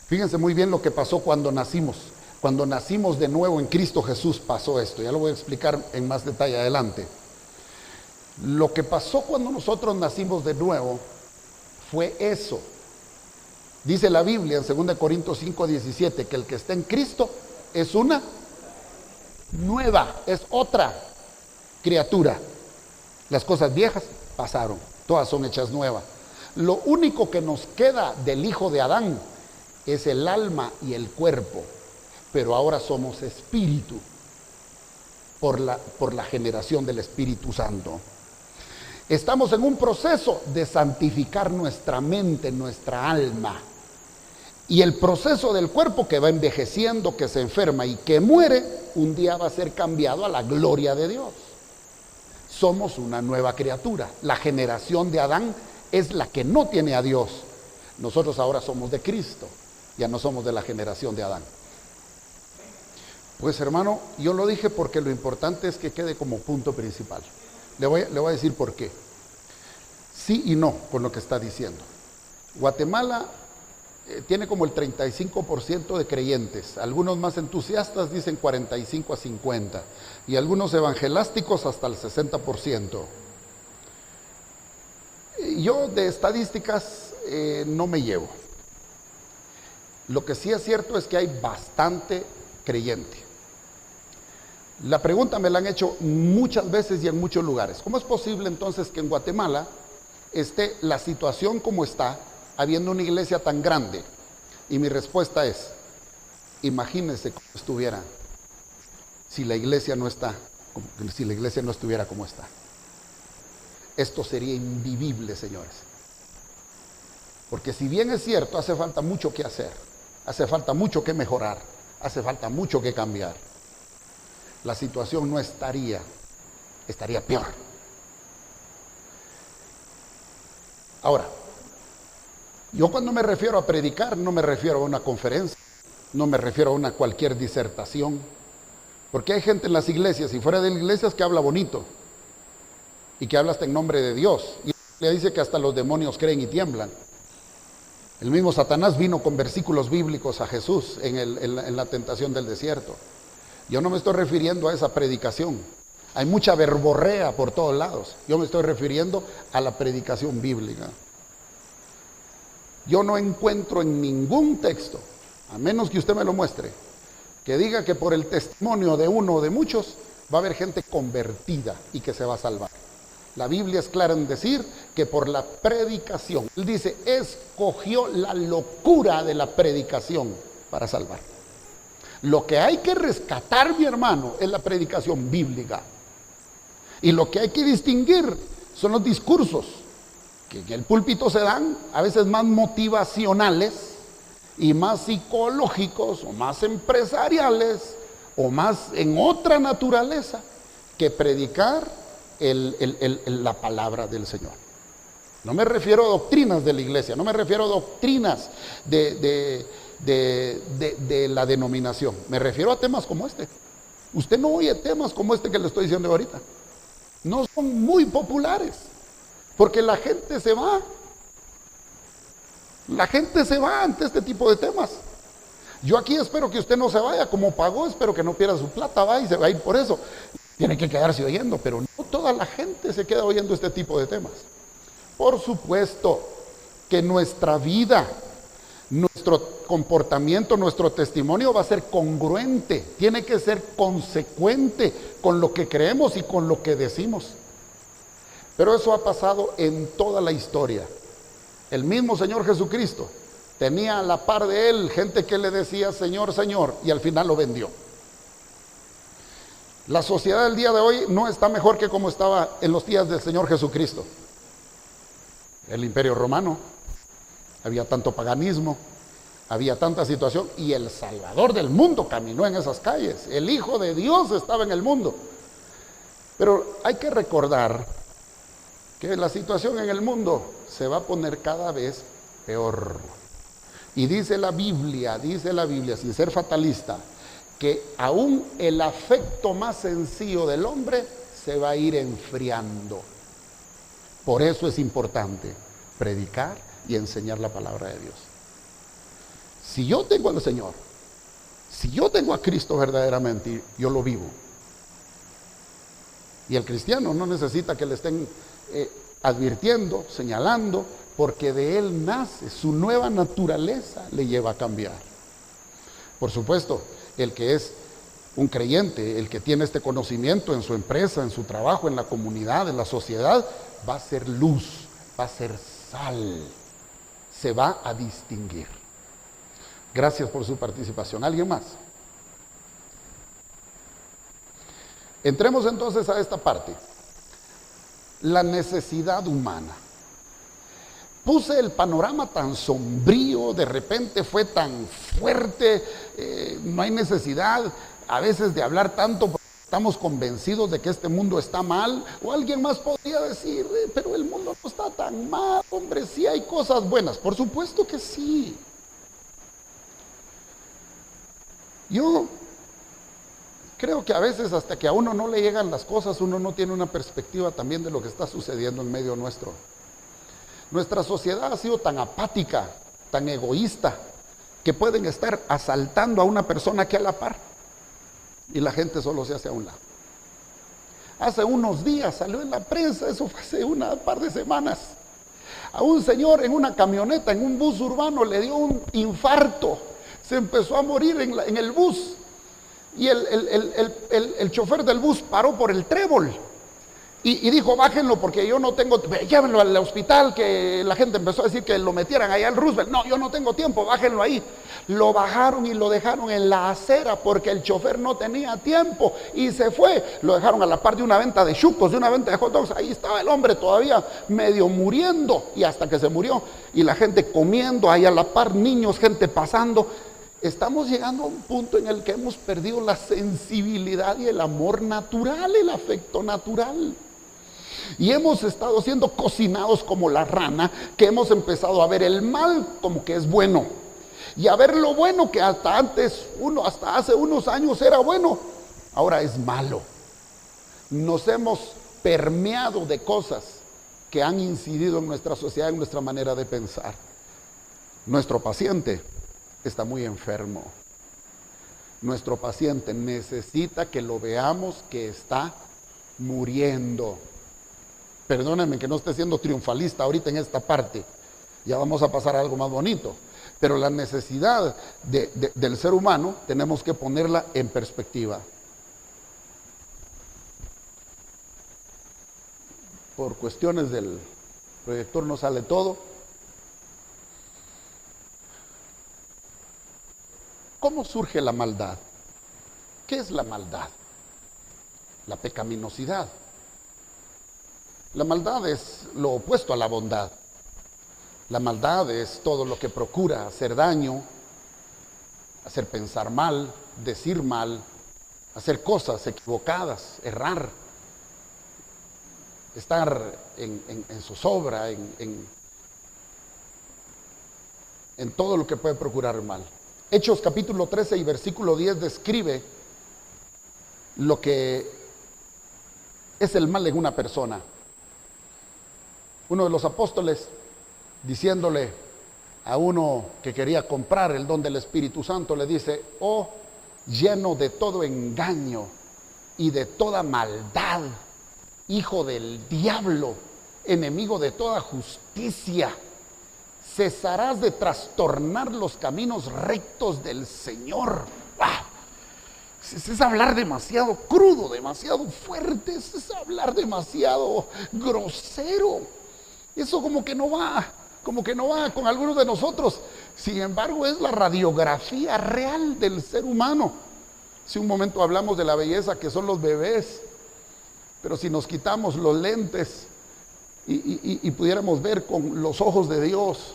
Fíjense muy bien lo que pasó cuando nacimos. Cuando nacimos de nuevo en Cristo Jesús pasó esto. Ya lo voy a explicar en más detalle adelante. Lo que pasó cuando nosotros nacimos de nuevo fue eso. Dice la Biblia en 2 Corintios 5:17 que el que está en Cristo es una nueva, es otra criatura. Las cosas viejas pasaron, todas son hechas nuevas. Lo único que nos queda del hijo de Adán es el alma y el cuerpo, pero ahora somos espíritu por la generación del Espíritu Santo. Estamos en un proceso de santificar nuestra mente, nuestra alma. Y el proceso del cuerpo que va envejeciendo, que se enferma y que muere, un día va a ser cambiado a la gloria de Dios. Somos una nueva criatura. La generación de Adán es la que no tiene a Dios. Nosotros ahora somos de Cristo, ya no somos de la generación de Adán. Pues hermano, yo lo dije porque lo importante es que quede como punto principal. Le voy a decir por qué. Sí y no con lo que está diciendo. Guatemala tiene como el 35% de creyentes. Algunos más entusiastas dicen 45 a 50. Y algunos evangelásticos hasta el 60%. Yo de estadísticas no me llevo. Lo que sí es cierto es que hay bastante creyente. La pregunta me la han hecho muchas veces y en muchos lugares. ¿Cómo es posible entonces que en Guatemala esté la situación como está, habiendo una iglesia tan grande? Y mi respuesta es, imagínense cómo estuviera si la iglesia no estuviera como está. Esto sería invivible, señores. Porque si bien es cierto, hace falta mucho que hacer, hace falta mucho que mejorar, hace falta mucho que cambiar, la situación no estaría peor. Ahora, yo cuando me refiero a predicar, no me refiero a una conferencia, no me refiero a una cualquier disertación, porque hay gente en las iglesias y fuera de las iglesias que habla bonito y que habla hasta en nombre de Dios. Y le dice que hasta los demonios creen y tiemblan. El mismo Satanás vino con versículos bíblicos a Jesús en la tentación del desierto. Yo no me estoy refiriendo a esa predicación. Hay mucha verborrea por todos lados. Yo me estoy refiriendo a la predicación bíblica. Yo no encuentro en ningún texto, a menos que usted me lo muestre, que diga que por el testimonio de uno o de muchos va a haber gente convertida y que se va a salvar. La Biblia es clara en decir que por la predicación, él dice, escogió la locura de la predicación para salvar. Lo que hay que rescatar, mi hermano, es la predicación bíblica. Y lo que hay que distinguir son los discursos que en el púlpito se dan, a veces más motivacionales y más psicológicos o más empresariales o más en otra naturaleza que predicar la palabra del Señor. No me refiero a doctrinas de la iglesia, no me refiero a doctrinas de la denominación, me refiero a temas como este. Usted no oye temas como este que le estoy diciendo ahorita. No son muy populares, porque la gente se va. La gente se va ante este tipo de temas. Yo aquí espero que usted no se vaya, como pagó, espero que no pierda su plata, va y se va a ir por eso. Tiene que quedarse oyendo, pero no toda la gente se queda oyendo este tipo de temas. Por supuesto que nuestra vida, nuestro comportamiento, nuestro testimonio va a ser congruente, tiene que ser consecuente con lo que creemos y con lo que decimos. Pero eso ha pasado en toda la historia. El mismo Señor Jesucristo tenía a la par de él gente que le decía Señor, Señor, y al final lo vendió. La sociedad del día de hoy no está mejor que como estaba en los días del Señor Jesucristo. El Imperio Romano, había tanto paganismo, había tanta situación, y el Salvador del mundo caminó en esas calles. El Hijo de Dios estaba en el mundo. Pero hay que recordar que la situación en el mundo se va a poner cada vez peor. Y dice la Biblia, sin ser fatalista, que aún el afecto más sencillo del hombre se va a ir enfriando. Por eso es importante predicar y enseñar la palabra de Dios. Si yo tengo al Señor, si yo tengo a Cristo verdaderamente, yo lo vivo. Y el cristiano no necesita que le estén advirtiendo, señalando, porque de él nace, su nueva naturaleza le lleva a cambiar. Por supuesto, el que es un creyente, el que tiene este conocimiento en su empresa, en su trabajo, en la comunidad, en la sociedad, va a ser luz, va a ser sal, se va a distinguir. Gracias por su participación. ¿Alguien más? Entremos entonces a esta parte. La necesidad humana. Puse el panorama tan sombrío, de repente fue tan fuerte, no hay necesidad a veces de hablar tanto porque estamos convencidos de que este mundo está mal. O alguien más podría decir, pero el mundo no está tan mal, hombre, sí hay cosas buenas. Por supuesto que sí. Yo creo que a veces hasta que a uno no le llegan las cosas, uno no tiene una perspectiva también de lo que está sucediendo en medio nuestro. Nuestra sociedad ha sido tan apática, tan egoísta, que pueden estar asaltando a una persona que a la par y la gente solo se hace a un lado. Hace unos días salió en la prensa, eso fue hace una par de semanas, a un señor en una camioneta, en un bus urbano, le dio un infarto, se empezó a morir en el bus y el chofer del bus paró por el trébol. Y dijo, bájenlo porque yo no tengo, llévenlo al hospital, que la gente empezó a decir que lo metieran allá al Roosevelt. No, yo no tengo tiempo, bájenlo ahí. Lo bajaron y lo dejaron en la acera porque el chofer no tenía tiempo y se fue. Lo dejaron a la par de una venta de chucos, de una venta de hot dogs. Ahí estaba el hombre todavía medio muriendo y hasta que se murió. Y la gente comiendo ahí a la par, niños, gente pasando. Estamos llegando a un punto en el que hemos perdido la sensibilidad y el amor natural, el afecto natural. Y hemos estado siendo cocinados como la rana, que hemos empezado a ver el mal como que es bueno. Y a ver lo bueno que hasta hace unos años era bueno, ahora es malo. Nos hemos permeado de cosas que han incidido en nuestra sociedad, en nuestra manera de pensar. Nuestro paciente está muy enfermo. Nuestro paciente necesita que lo veamos que está muriendo. Perdónenme que no esté siendo triunfalista ahorita en esta parte. Ya vamos a pasar a algo más bonito. Pero la necesidad del ser humano tenemos que ponerla en perspectiva. Por cuestiones del proyector no sale todo. ¿Cómo surge la maldad? ¿Qué es la maldad? La pecaminosidad. La maldad es lo opuesto a la bondad. La maldad es todo lo que procura hacer daño, hacer pensar mal, decir mal, hacer cosas equivocadas, errar, estar en zozobra, en todo lo que puede procurar mal. Hechos capítulo 13 y versículo 10 describe lo que es el mal en una persona. Uno de los apóstoles, diciéndole a uno que quería comprar el don del Espíritu Santo, le dice, oh, lleno de todo engaño y de toda maldad, hijo del diablo, enemigo de toda justicia, cesarás de trastornar los caminos rectos del Señor. ¡Ah! Es hablar demasiado crudo, demasiado fuerte, es hablar demasiado grosero. Eso como que no va con algunos de nosotros. Sin embargo, es la radiografía real del ser humano. Si un momento hablamos de la belleza que son los bebés, pero si nos quitamos los lentes y pudiéramos ver con los ojos de Dios,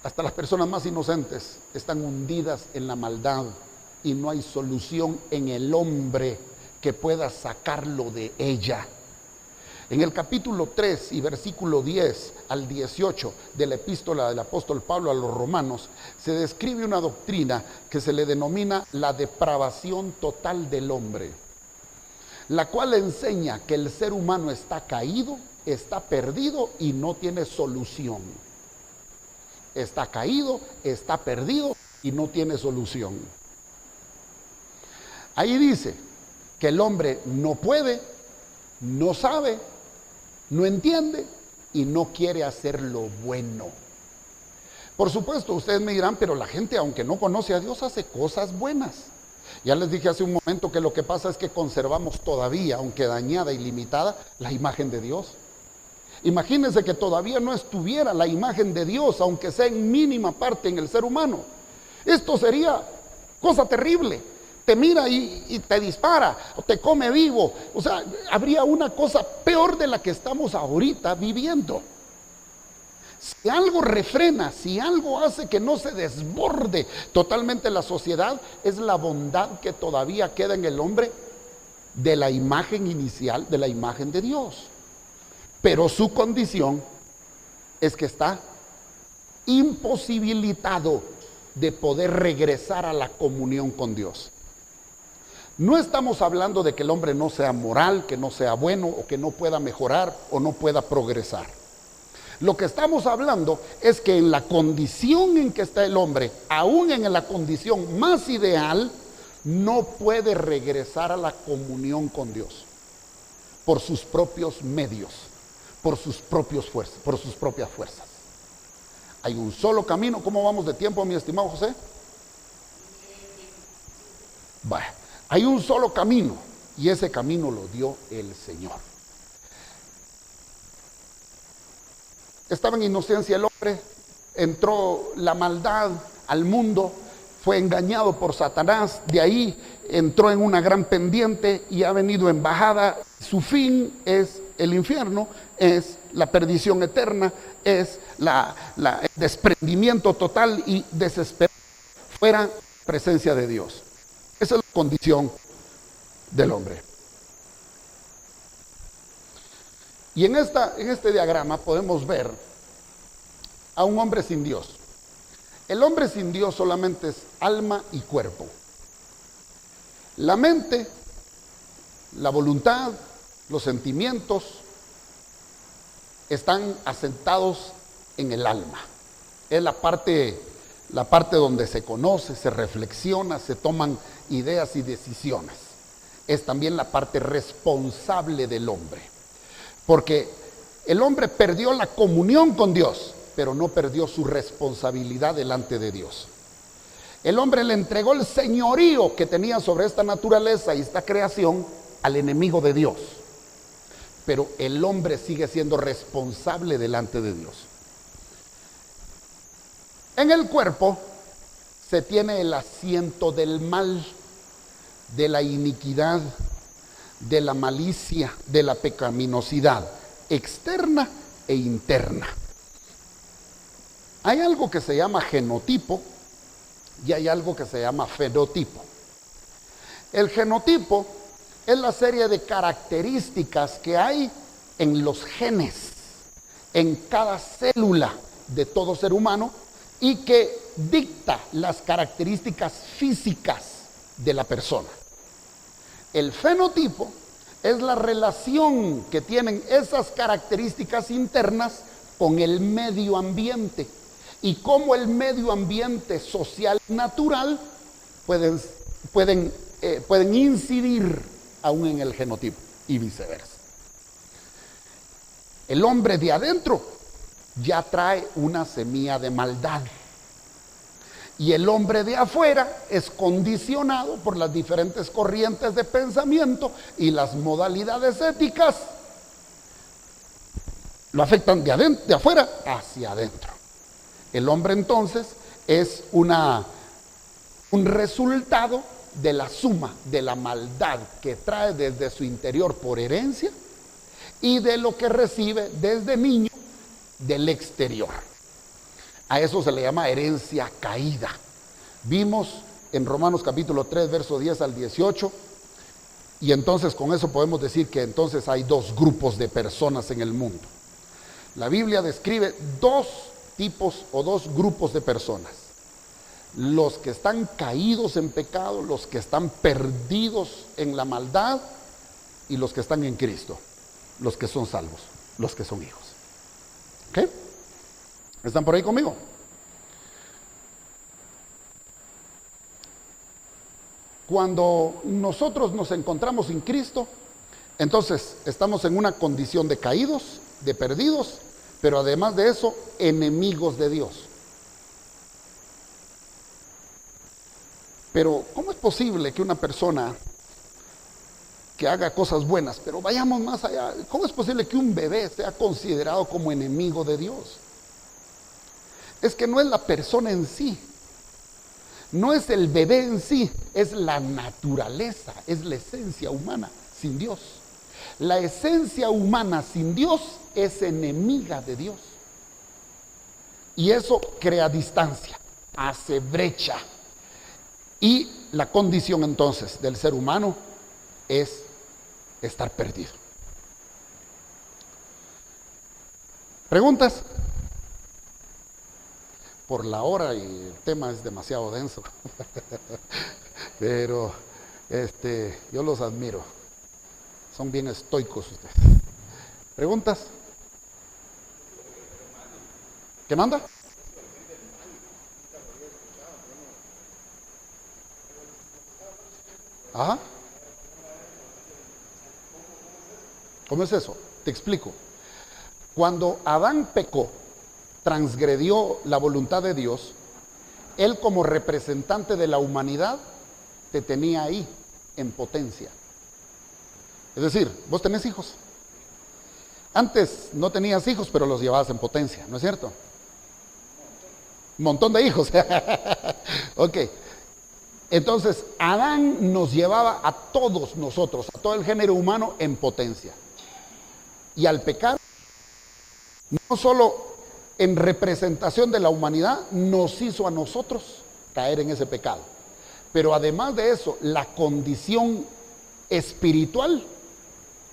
hasta las personas más inocentes están hundidas en la maldad y no hay solución en el hombre que pueda sacarlo de ella. En el capítulo 3 y versículo 10 al 18 de la epístola del apóstol Pablo a los romanos, se describe una doctrina que se le denomina la depravación total del hombre, la cual enseña que el ser humano está caído, está perdido y no tiene solución. Está caído, está perdido y no tiene solución. Ahí dice que el hombre no puede, no sabe, no entiende y no quiere hacer lo bueno. Por supuesto, ustedes me dirán, pero la gente, aunque no conoce a Dios, hace cosas buenas. Ya les dije hace un momento que lo que pasa es que conservamos todavía, aunque dañada y limitada, la imagen de Dios. Imagínense que todavía no estuviera la imagen de Dios, aunque sea en mínima parte en el ser humano. Esto sería cosa terrible. Te mira y te dispara, o te come vivo. O sea, habría una cosa peor de la que estamos ahorita viviendo. Si algo refrena, si algo hace que no se desborde totalmente la sociedad, es la bondad que todavía queda en el hombre de la imagen inicial, de la imagen de Dios. Pero su condición es que está imposibilitado de poder regresar a la comunión con Dios. No estamos hablando de que el hombre no sea moral, que no sea bueno, o que no pueda mejorar o no pueda progresar. Lo que estamos hablando es que en la condición en que está el hombre, aún en la condición más ideal, no puede regresar a la comunión con Dios por sus propios medios, por sus propias fuerzas. Hay un solo camino. ¿Cómo vamos de tiempo, mi estimado José? Vaya, hay un solo camino, y ese camino lo dio el Señor. Estaba en inocencia el hombre, entró la maldad al mundo, fue engañado por Satanás, de ahí entró en una gran pendiente y ha venido en bajada. Su fin es el infierno, es la perdición eterna, es el desprendimiento total y desesperado fuera presencia de Dios. Esa es la condición del hombre. Y en este diagrama podemos ver a un hombre sin Dios. El hombre sin Dios solamente es alma y cuerpo. La mente, la voluntad, los sentimientos están asentados en el alma. Es la parte donde se conoce, se reflexiona, se toman ideas y decisiones. Es también la parte responsable del hombre. Porque el hombre perdió la comunión con Dios, pero no perdió su responsabilidad delante de Dios. El hombre le entregó el señorío que tenía sobre esta naturaleza y esta creación al enemigo de Dios. Pero el hombre sigue siendo responsable delante de Dios. En el cuerpo se tiene el asiento del mal, de la iniquidad, de la malicia, de la pecaminosidad externa e interna. Hay algo que se llama genotipo y hay algo que se llama fenotipo. El genotipo es la serie de características que hay en los genes, en cada célula de todo ser humano, y que dicta las características físicas de la persona. El fenotipo es la relación que tienen esas características internas con el medio ambiente y cómo el medio ambiente social natural pueden incidir aún en el genotipo y viceversa. El hombre de adentro ya trae una semilla de maldad. Y el hombre de afuera es condicionado por las diferentes corrientes de pensamiento y las modalidades éticas. Lo afectan de afuera hacia adentro. El hombre entonces es un resultado de la suma de la maldad que trae desde su interior por herencia y de lo que recibe desde niño del exterior. A eso se le llama herencia caída. Vimos en Romanos capítulo 3, verso 10 al 18, y entonces con eso podemos decir que entonces hay dos grupos de personas en el mundo. La Biblia describe dos tipos o dos grupos de personas: los que están caídos en pecado, los que están perdidos en la maldad, y los que están en Cristo, los que son salvos, los que son hijos. ¿Ok? ¿Están por ahí conmigo? Cuando nosotros nos encontramos sin Cristo, entonces estamos en una condición de caídos, de perdidos, pero además de eso, enemigos de Dios. Pero ¿cómo es posible que una persona que haga cosas buenas, pero vayamos más allá, cómo es posible que un bebé sea considerado como enemigo de Dios? Es que no es la persona en sí, no es el bebé en sí, es la naturaleza, es la esencia humana sin Dios. La esencia humana sin Dios es enemiga de Dios. Y eso crea distancia, hace brecha. Y la condición entonces del ser humano es estar perdido. ¿Preguntas? Por la hora y el tema es demasiado denso. Pero yo los admiro. Son bien estoicos ustedes. ¿Preguntas? ¿Qué manda? Ajá. ¿Cómo es eso? Te explico. Cuando Adán pecó, transgredió la voluntad de Dios, él como representante de la humanidad te tenía ahí en potencia. Es decir, vos tenés hijos. Antes no tenías hijos, pero los llevabas en potencia, ¿no es cierto? Un montón de hijos. Ok. Entonces, Adán nos llevaba a todos nosotros, a todo el género humano en potencia. Y al pecar, no solo en representación de la humanidad, nos hizo a nosotros caer en ese pecado. Pero además de eso, la condición espiritual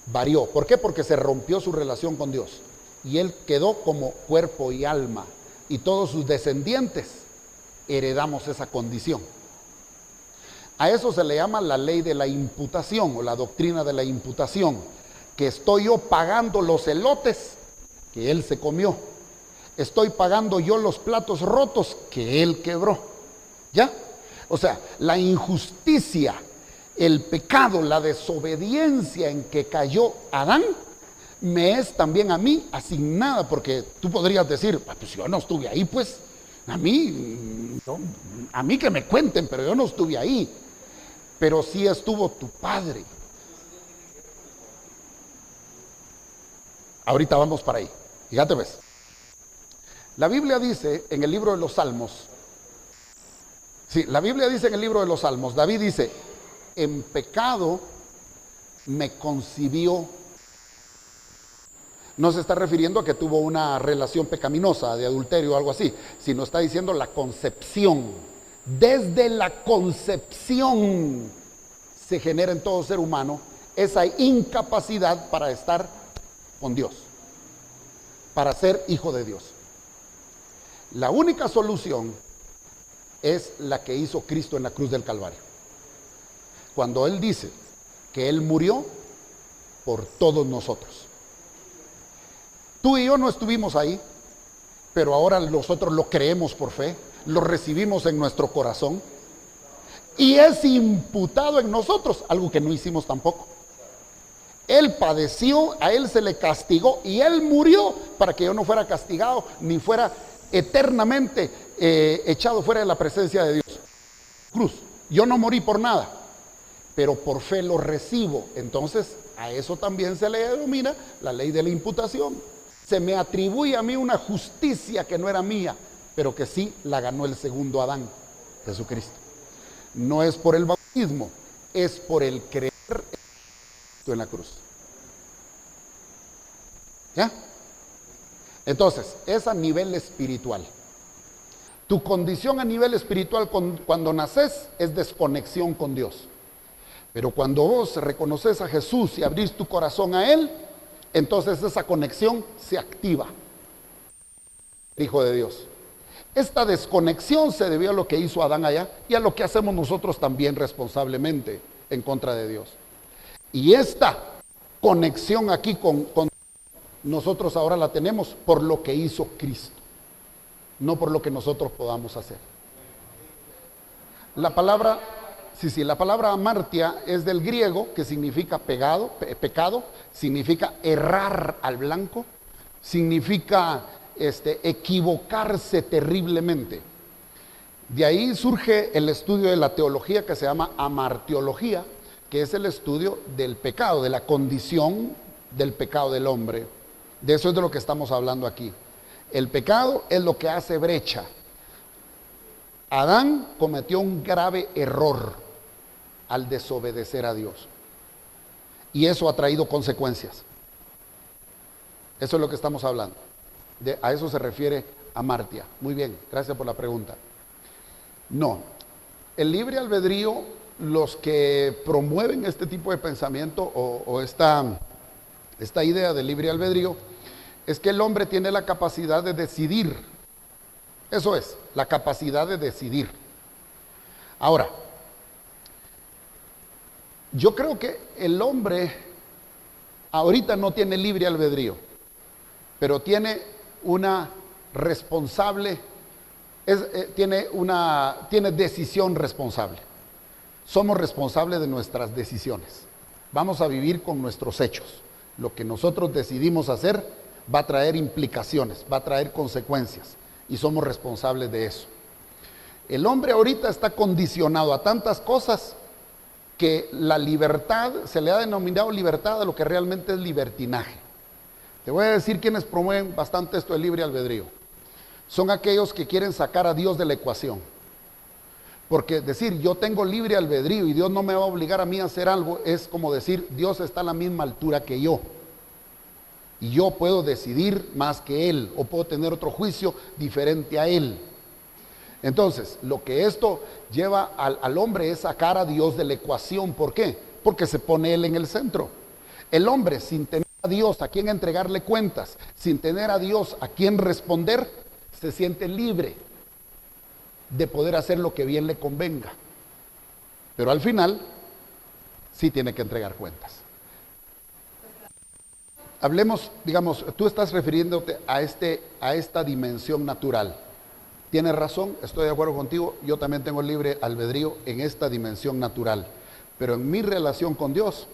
varió. ¿Por qué? Porque se rompió su relación con Dios. Y él quedó como cuerpo y alma. Y todos sus descendientes heredamos esa condición. A eso se le llama la ley de la imputación o la doctrina de la imputación. Que estoy yo pagando los elotes que él se comió. Estoy pagando yo los platos rotos que él quebró. ¿Ya? O sea, la injusticia, el pecado, la desobediencia en que cayó Adán, me es también a mí asignada, porque tú podrías decir, pues yo no estuve ahí, pues, a mí que me cuenten, pero yo no estuve ahí. Pero sí estuvo tu padre. Ahorita vamos para ahí. Fíjate, ves. La Biblia dice en el libro de los Salmos, la Biblia dice en el libro de los Salmos, David dice, en pecado me concibió. No se está refiriendo a que tuvo una relación pecaminosa de adulterio o algo así, sino está diciendo la concepción. Desde la concepción se genera en todo ser humano esa incapacidad para estar con Dios, para ser hijo de Dios. La única solución es la que hizo Cristo en la cruz del Calvario. Cuando Él dice que Él murió por todos nosotros. Tú y yo no estuvimos ahí, pero ahora nosotros lo creemos por fe, lo recibimos en nuestro corazón y es imputado en nosotros, algo que no hicimos tampoco. Él padeció, a Él se le castigó y Él murió para que yo no fuera castigado ni fuera eternamente echado fuera de la presencia de Dios. Cruz, yo no morí por nada, pero por fe lo recibo. Entonces a eso también se le denomina la ley de la imputación. Se me atribuye a mí una justicia que no era mía, pero que sí la ganó el segundo Adán, Jesucristo. No es por el bautismo, es por el creer en la cruz. ¿Ya? Entonces, es a nivel espiritual. Tu condición a nivel espiritual cuando naces es desconexión con Dios. Pero cuando vos reconoces a Jesús y abrís tu corazón a Él, entonces esa conexión se activa. Hijo de Dios. Esta desconexión se debió a lo que hizo Adán allá y a lo que hacemos nosotros también responsablemente en contra de Dios. Y esta conexión aquí con nosotros ahora la tenemos por lo que hizo Cristo, no por lo que nosotros podamos hacer. La palabra, la palabra amartia es del griego, que significa pecado, significa errar al blanco, significa equivocarse terriblemente. De ahí surge el estudio de la teología que se llama amartiología, que es el estudio del pecado, de la condición del pecado del hombre. De eso es de lo que estamos hablando aquí. El pecado es lo que hace brecha. Adán cometió un grave error al desobedecer a Dios. Y eso ha traído consecuencias. Eso es lo que estamos hablando. A eso se refiere amartia. Muy bien, gracias por la pregunta. No, el libre albedrío, los que promueven este tipo de pensamiento o esta idea del libre albedrío, es que el hombre tiene la capacidad de decidir. Eso es, la capacidad de decidir. Ahora, yo creo que el hombre ahorita no tiene libre albedrío, pero tiene una responsable, tiene decisión responsable. Somos responsables de nuestras decisiones. Vamos a vivir con nuestros hechos. Lo que nosotros decidimos hacer va a traer implicaciones, va a traer consecuencias, y somos responsables de eso. El hombre ahorita está condicionado a tantas cosas que la libertad, se le ha denominado libertad a lo que realmente es libertinaje. Te voy a decir quiénes promueven bastante esto del libre albedrío. Son aquellos que quieren sacar a Dios de la ecuación. Porque decir yo tengo libre albedrío y Dios no me va a obligar a mí a hacer algo es como decir Dios está a la misma altura que yo. Y yo puedo decidir más que Él o puedo tener otro juicio diferente a Él. Entonces, lo que esto lleva al hombre es sacar a Dios de la ecuación. ¿Por qué? Porque se pone Él en el centro. El hombre, sin tener a Dios a quien entregarle cuentas, sin tener a Dios a quien responder, se siente libre de poder hacer lo que bien le convenga. Pero al final, sí tiene que entregar cuentas. Hablemos, digamos, tú estás refiriéndote a esta dimensión natural. Tienes razón, estoy de acuerdo contigo, yo también tengo libre albedrío en esta dimensión natural. Pero en mi relación con Dios,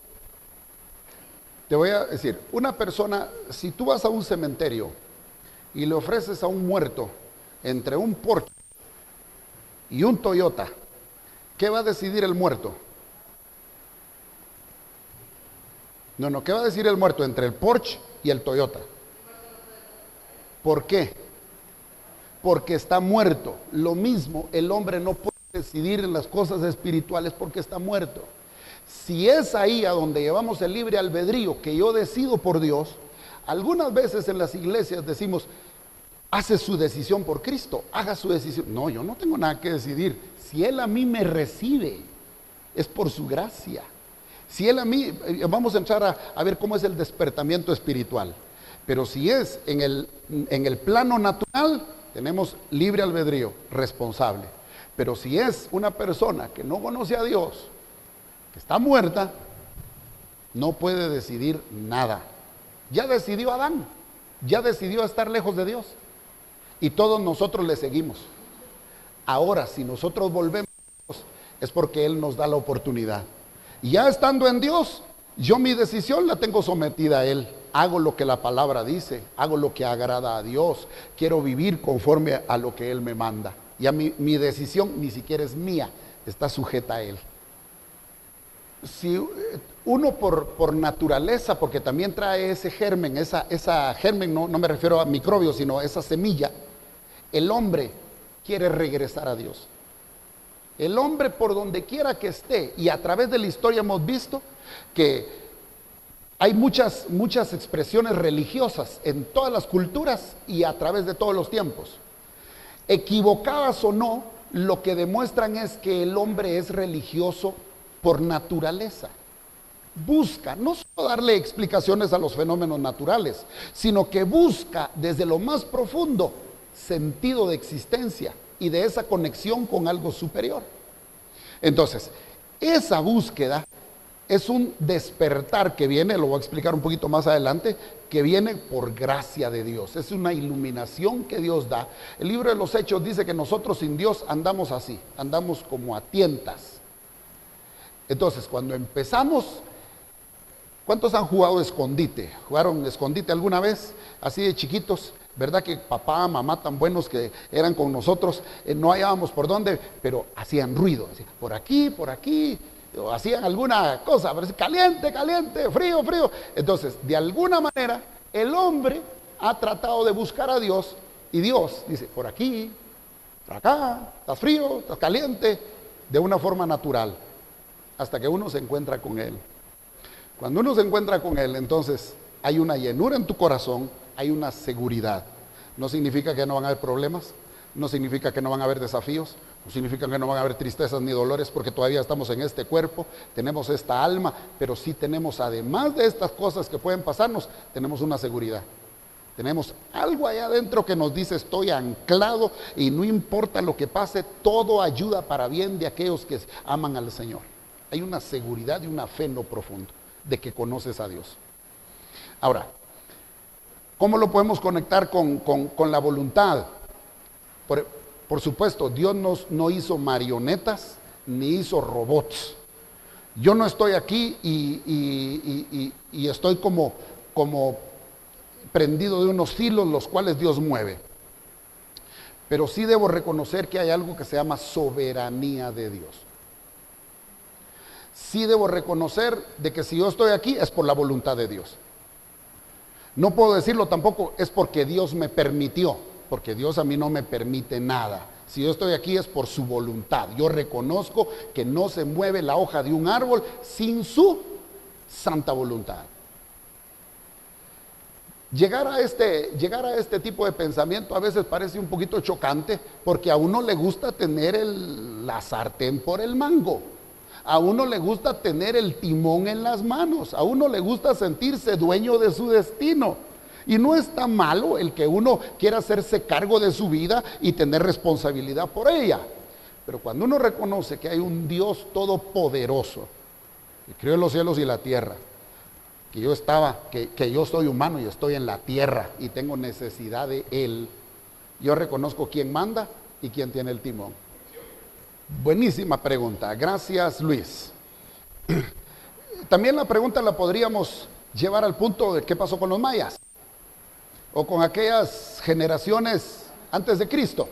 te voy a decir, una persona, si tú vas a un cementerio y le ofreces a un muerto entre un Porsche y un Toyota, ¿qué va a decidir el muerto? No, ¿qué va a decir el muerto entre el Porsche y el Toyota? ¿Por qué? Porque está muerto. Lo mismo, el hombre no puede decidir en las cosas espirituales porque está muerto. Si es ahí a donde llevamos el libre albedrío, que yo decido por Dios, algunas veces en las iglesias decimos, hace su decisión por Cristo, haga su decisión. No, yo no tengo nada que decidir. Si Él a mí me recibe, es por su gracia. Si Él a mí, vamos a entrar a ver cómo es el despertamiento espiritual. Pero si es en el plano natural, tenemos libre albedrío, responsable. Pero si es una persona que no conoce a Dios, que está muerta, no puede decidir nada. Ya decidió Adán, ya decidió estar lejos de Dios. Y todos nosotros le seguimos. Ahora, si nosotros volvemos, es porque Él nos da la oportunidad. Y ya estando en Dios, yo mi decisión la tengo sometida a Él. Hago lo que la palabra dice, hago lo que agrada a Dios. Quiero vivir conforme a lo que Él me manda. Ya mi decisión ni siquiera es mía, está sujeta a Él. Si uno por naturaleza, porque también trae ese germen, esa germen, no me refiero a microbios, sino esa semilla, el hombre quiere regresar a Dios. El hombre por donde quiera que esté, y a través de la historia hemos visto que hay muchas expresiones religiosas en todas las culturas y a través de todos los tiempos. Equivocadas o no, lo que demuestran es que el hombre es religioso por naturaleza. Busca no solo darle explicaciones a los fenómenos naturales, sino que busca desde lo más profundo sentido de existencia y de esa conexión con algo superior. Entonces, esa búsqueda es un despertar que viene, lo voy a explicar un poquito más adelante, que viene por gracia de Dios. Es una iluminación que Dios da. El libro de los Hechos dice que nosotros sin Dios andamos así, andamos como a tientas. Entonces, cuando empezamos ¿Cuántos han jugado escondite? ¿Jugaron escondite alguna vez? Así de chiquitos. ¿Verdad que papá, mamá tan buenos que eran con nosotros, no hallábamos por dónde, pero hacían ruido, así, por aquí, o hacían alguna cosa, pero así, caliente, caliente, frío, frío. Entonces, de alguna manera, el hombre ha tratado de buscar a Dios y Dios dice, por aquí, por acá, estás frío, estás caliente, de una forma natural, hasta que uno se encuentra con Él. Cuando uno se encuentra con Él, entonces hay una llenura en tu corazón, hay una seguridad. No significa que no van a haber problemas, no significa que no van a haber desafíos, no significa que no van a haber tristezas ni dolores, porque todavía estamos en este cuerpo, tenemos esta alma, pero sí tenemos, además de estas cosas que pueden pasarnos, tenemos una seguridad. Tenemos algo allá adentro que nos dice, estoy anclado y no importa lo que pase, todo ayuda para bien de aquellos que aman al Señor. Hay una seguridad y una fe en lo profundo de que conoces a Dios. Ahora, ¿cómo lo podemos conectar con la voluntad? Por supuesto, Dios no hizo marionetas ni hizo robots. Yo no estoy aquí y estoy como prendido de unos hilos los cuales Dios mueve. Pero sí debo reconocer que hay algo que se llama soberanía de Dios. Sí debo reconocer de que si yo estoy aquí es por la voluntad de Dios. No puedo decirlo tampoco, es porque Dios me permitió, porque Dios a mí no me permite nada. Si yo estoy aquí es por su voluntad. Yo reconozco que no se mueve la hoja de un árbol sin su santa voluntad. Llegar a este tipo de pensamiento a veces parece un poquito chocante, porque a uno le gusta tener la sartén por el mango. A uno le gusta tener el timón en las manos, a uno le gusta sentirse dueño de su destino. Y no está malo el que uno quiera hacerse cargo de su vida y tener responsabilidad por ella. Pero cuando uno reconoce que hay un Dios todopoderoso, que creó los cielos y la tierra, que yo soy humano y estoy en la tierra y tengo necesidad de Él, yo reconozco quién manda y quién tiene el timón. Buenísima pregunta, gracias Luis. También la pregunta la podríamos llevar al punto de qué pasó con los mayas o con aquellas generaciones antes de Cristo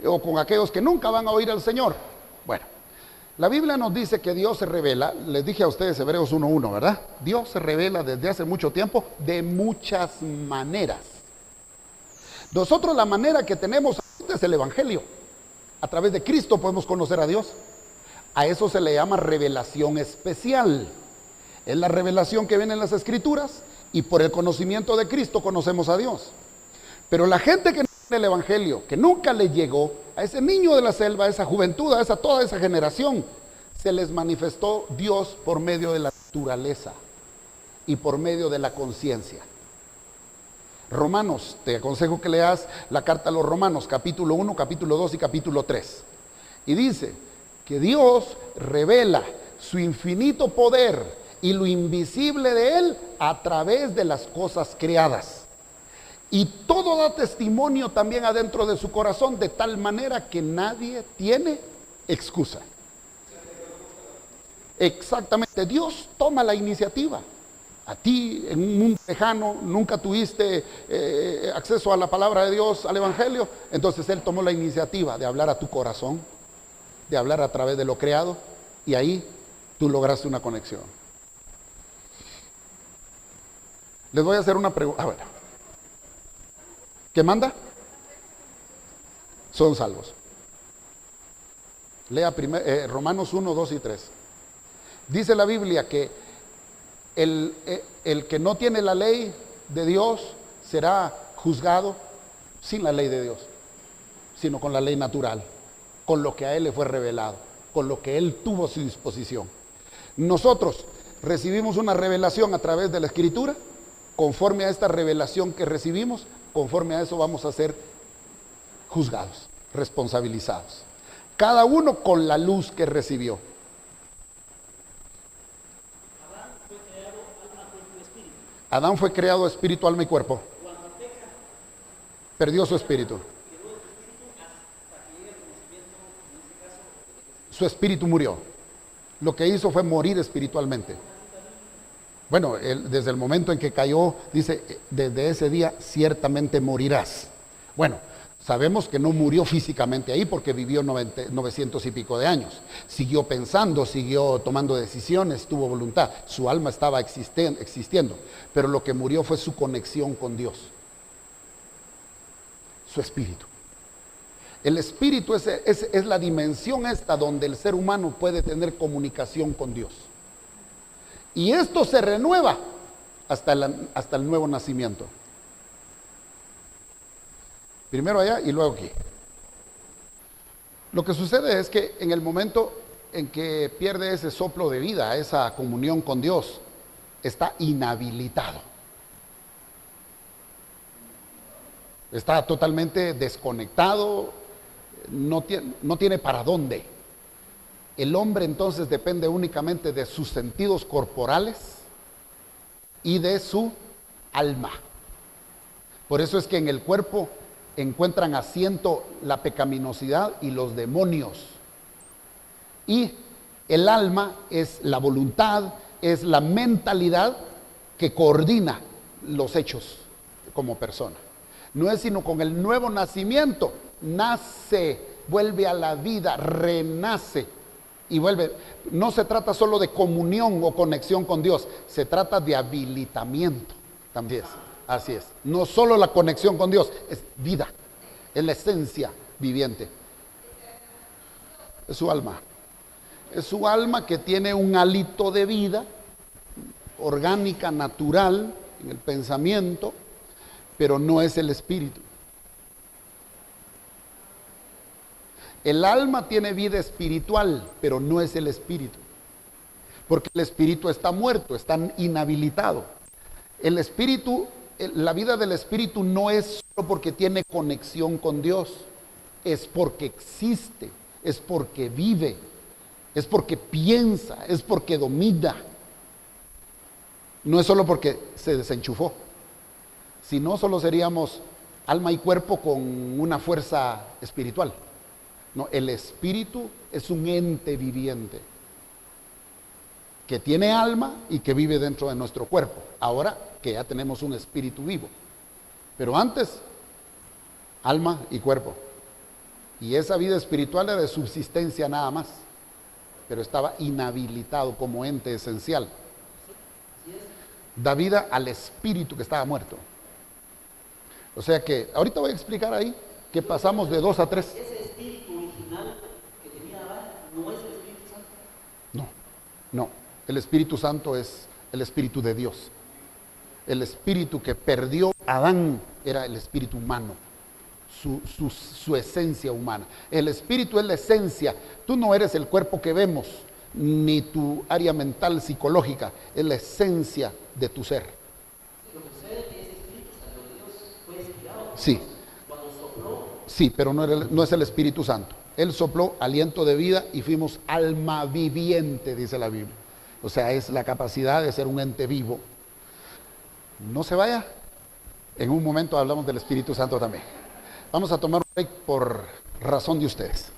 o con aquellos que nunca van a oír al Señor. Bueno, la Biblia nos dice que Dios se revela, les dije a ustedes Hebreos 1:1, ¿verdad? Dios se revela desde hace mucho tiempo de muchas maneras. Nosotros la manera que tenemos es el Evangelio. A través de Cristo podemos conocer a Dios. A eso se le llama revelación especial. Es la revelación que viene en las Escrituras y por el conocimiento de Cristo conocemos a Dios. Pero la gente que no tiene el Evangelio, que nunca le llegó, a ese niño de la selva, a esa juventud, toda esa generación, se les manifestó Dios por medio de la naturaleza y por medio de la conciencia. Romanos, te aconsejo que leas la carta a los Romanos, capítulo 1, capítulo 2 y capítulo 3. Y dice que Dios revela su infinito poder y lo invisible de Él a través de las cosas creadas. Y todo da testimonio también adentro de su corazón, de tal manera que nadie tiene excusa. Exactamente, Dios toma la iniciativa. A ti, en un mundo lejano, nunca tuviste acceso a la palabra de Dios, al Evangelio. Entonces Él tomó la iniciativa de hablar a tu corazón, de hablar a través de lo creado, y ahí tú lograste una conexión. Les voy a hacer una pregunta. Bueno, ¿qué manda? Son salvos. Lea Romanos 1, 2 y 3. Dice la Biblia que el que no tiene la ley de Dios será juzgado sin la ley de Dios, sino con la ley natural, con lo que a él le fue revelado, con lo que él tuvo a su disposición. Nosotros recibimos una revelación a través de la Escritura, conforme a esta revelación que recibimos, conforme a eso vamos a ser juzgados, responsabilizados. Cada uno con la luz que recibió. Adán fue creado espíritu, alma y cuerpo. Perdió su espíritu. Su espíritu murió. Lo que hizo fue morir espiritualmente. Bueno, desde el momento en que cayó, dice, desde ese día ciertamente morirás. Bueno, sabemos que no murió físicamente ahí porque vivió 900 y pico de años. Siguió pensando, siguió tomando decisiones, tuvo voluntad. Su alma estaba existiendo, pero lo que murió fue su conexión con Dios, su espíritu. El espíritu es la dimensión esta donde el ser humano puede tener comunicación con Dios. Y esto se renueva hasta el nuevo nacimiento. Primero allá y luego aquí. Lo que sucede es que en el momento en que pierde ese soplo de vida, esa comunión con Dios, está inhabilitado. Está totalmente desconectado, no tiene para dónde. El hombre entonces depende únicamente de sus sentidos corporales y de su alma. Por eso es que en el cuerpo encuentran asiento la pecaminosidad y los demonios. Y el alma es la voluntad, es la mentalidad que coordina los hechos como persona. No es sino con el nuevo nacimiento, nace, vuelve a la vida, renace. Y vuelve, no se trata solo de comunión o conexión con Dios, se trata de habilitamiento también. Así es. No solo la conexión con Dios, es vida, es la esencia viviente. Es su alma. Es su alma que tiene un hálito de vida orgánica, natural, en el pensamiento, pero no es el espíritu. El alma tiene vida espiritual, pero no es el espíritu. Porque el espíritu está muerto, está inhabilitado. El espíritu, la vida del espíritu no es solo porque tiene conexión con Dios, es porque existe, es porque vive, es porque piensa, es porque domina. No es solo porque se desenchufó. Si no, solo seríamos alma y cuerpo con una fuerza espiritual. No, el espíritu es un ente viviente que tiene alma y que vive dentro de nuestro cuerpo. Ahora que ya tenemos un espíritu vivo. Pero antes, alma y cuerpo. Y esa vida espiritual era de subsistencia nada más. Pero estaba inhabilitado como ente esencial. Da vida al espíritu que estaba muerto. O sea que, ahorita voy a explicar ahí que pasamos de 2 a 3. ¿Ese espíritu original que tenía Adán no es el Espíritu Santo? No. El Espíritu Santo es el Espíritu de Dios. El espíritu que perdió Adán era el espíritu humano, su esencia humana. El espíritu es la esencia. Tú no eres el cuerpo que vemos, ni tu área mental psicológica, es la esencia de tu ser. Lo que sucede es que ese Espíritu Santo de Dios fue inspirado. Sí. Cuando sopló. Sí, pero no es el Espíritu Santo. Él sopló aliento de vida y fuimos alma viviente, dice la Biblia. O sea, es la capacidad de ser un ente vivo. No se vaya. En un momento hablamos del Espíritu Santo también. Vamos a tomar un break por razón de ustedes.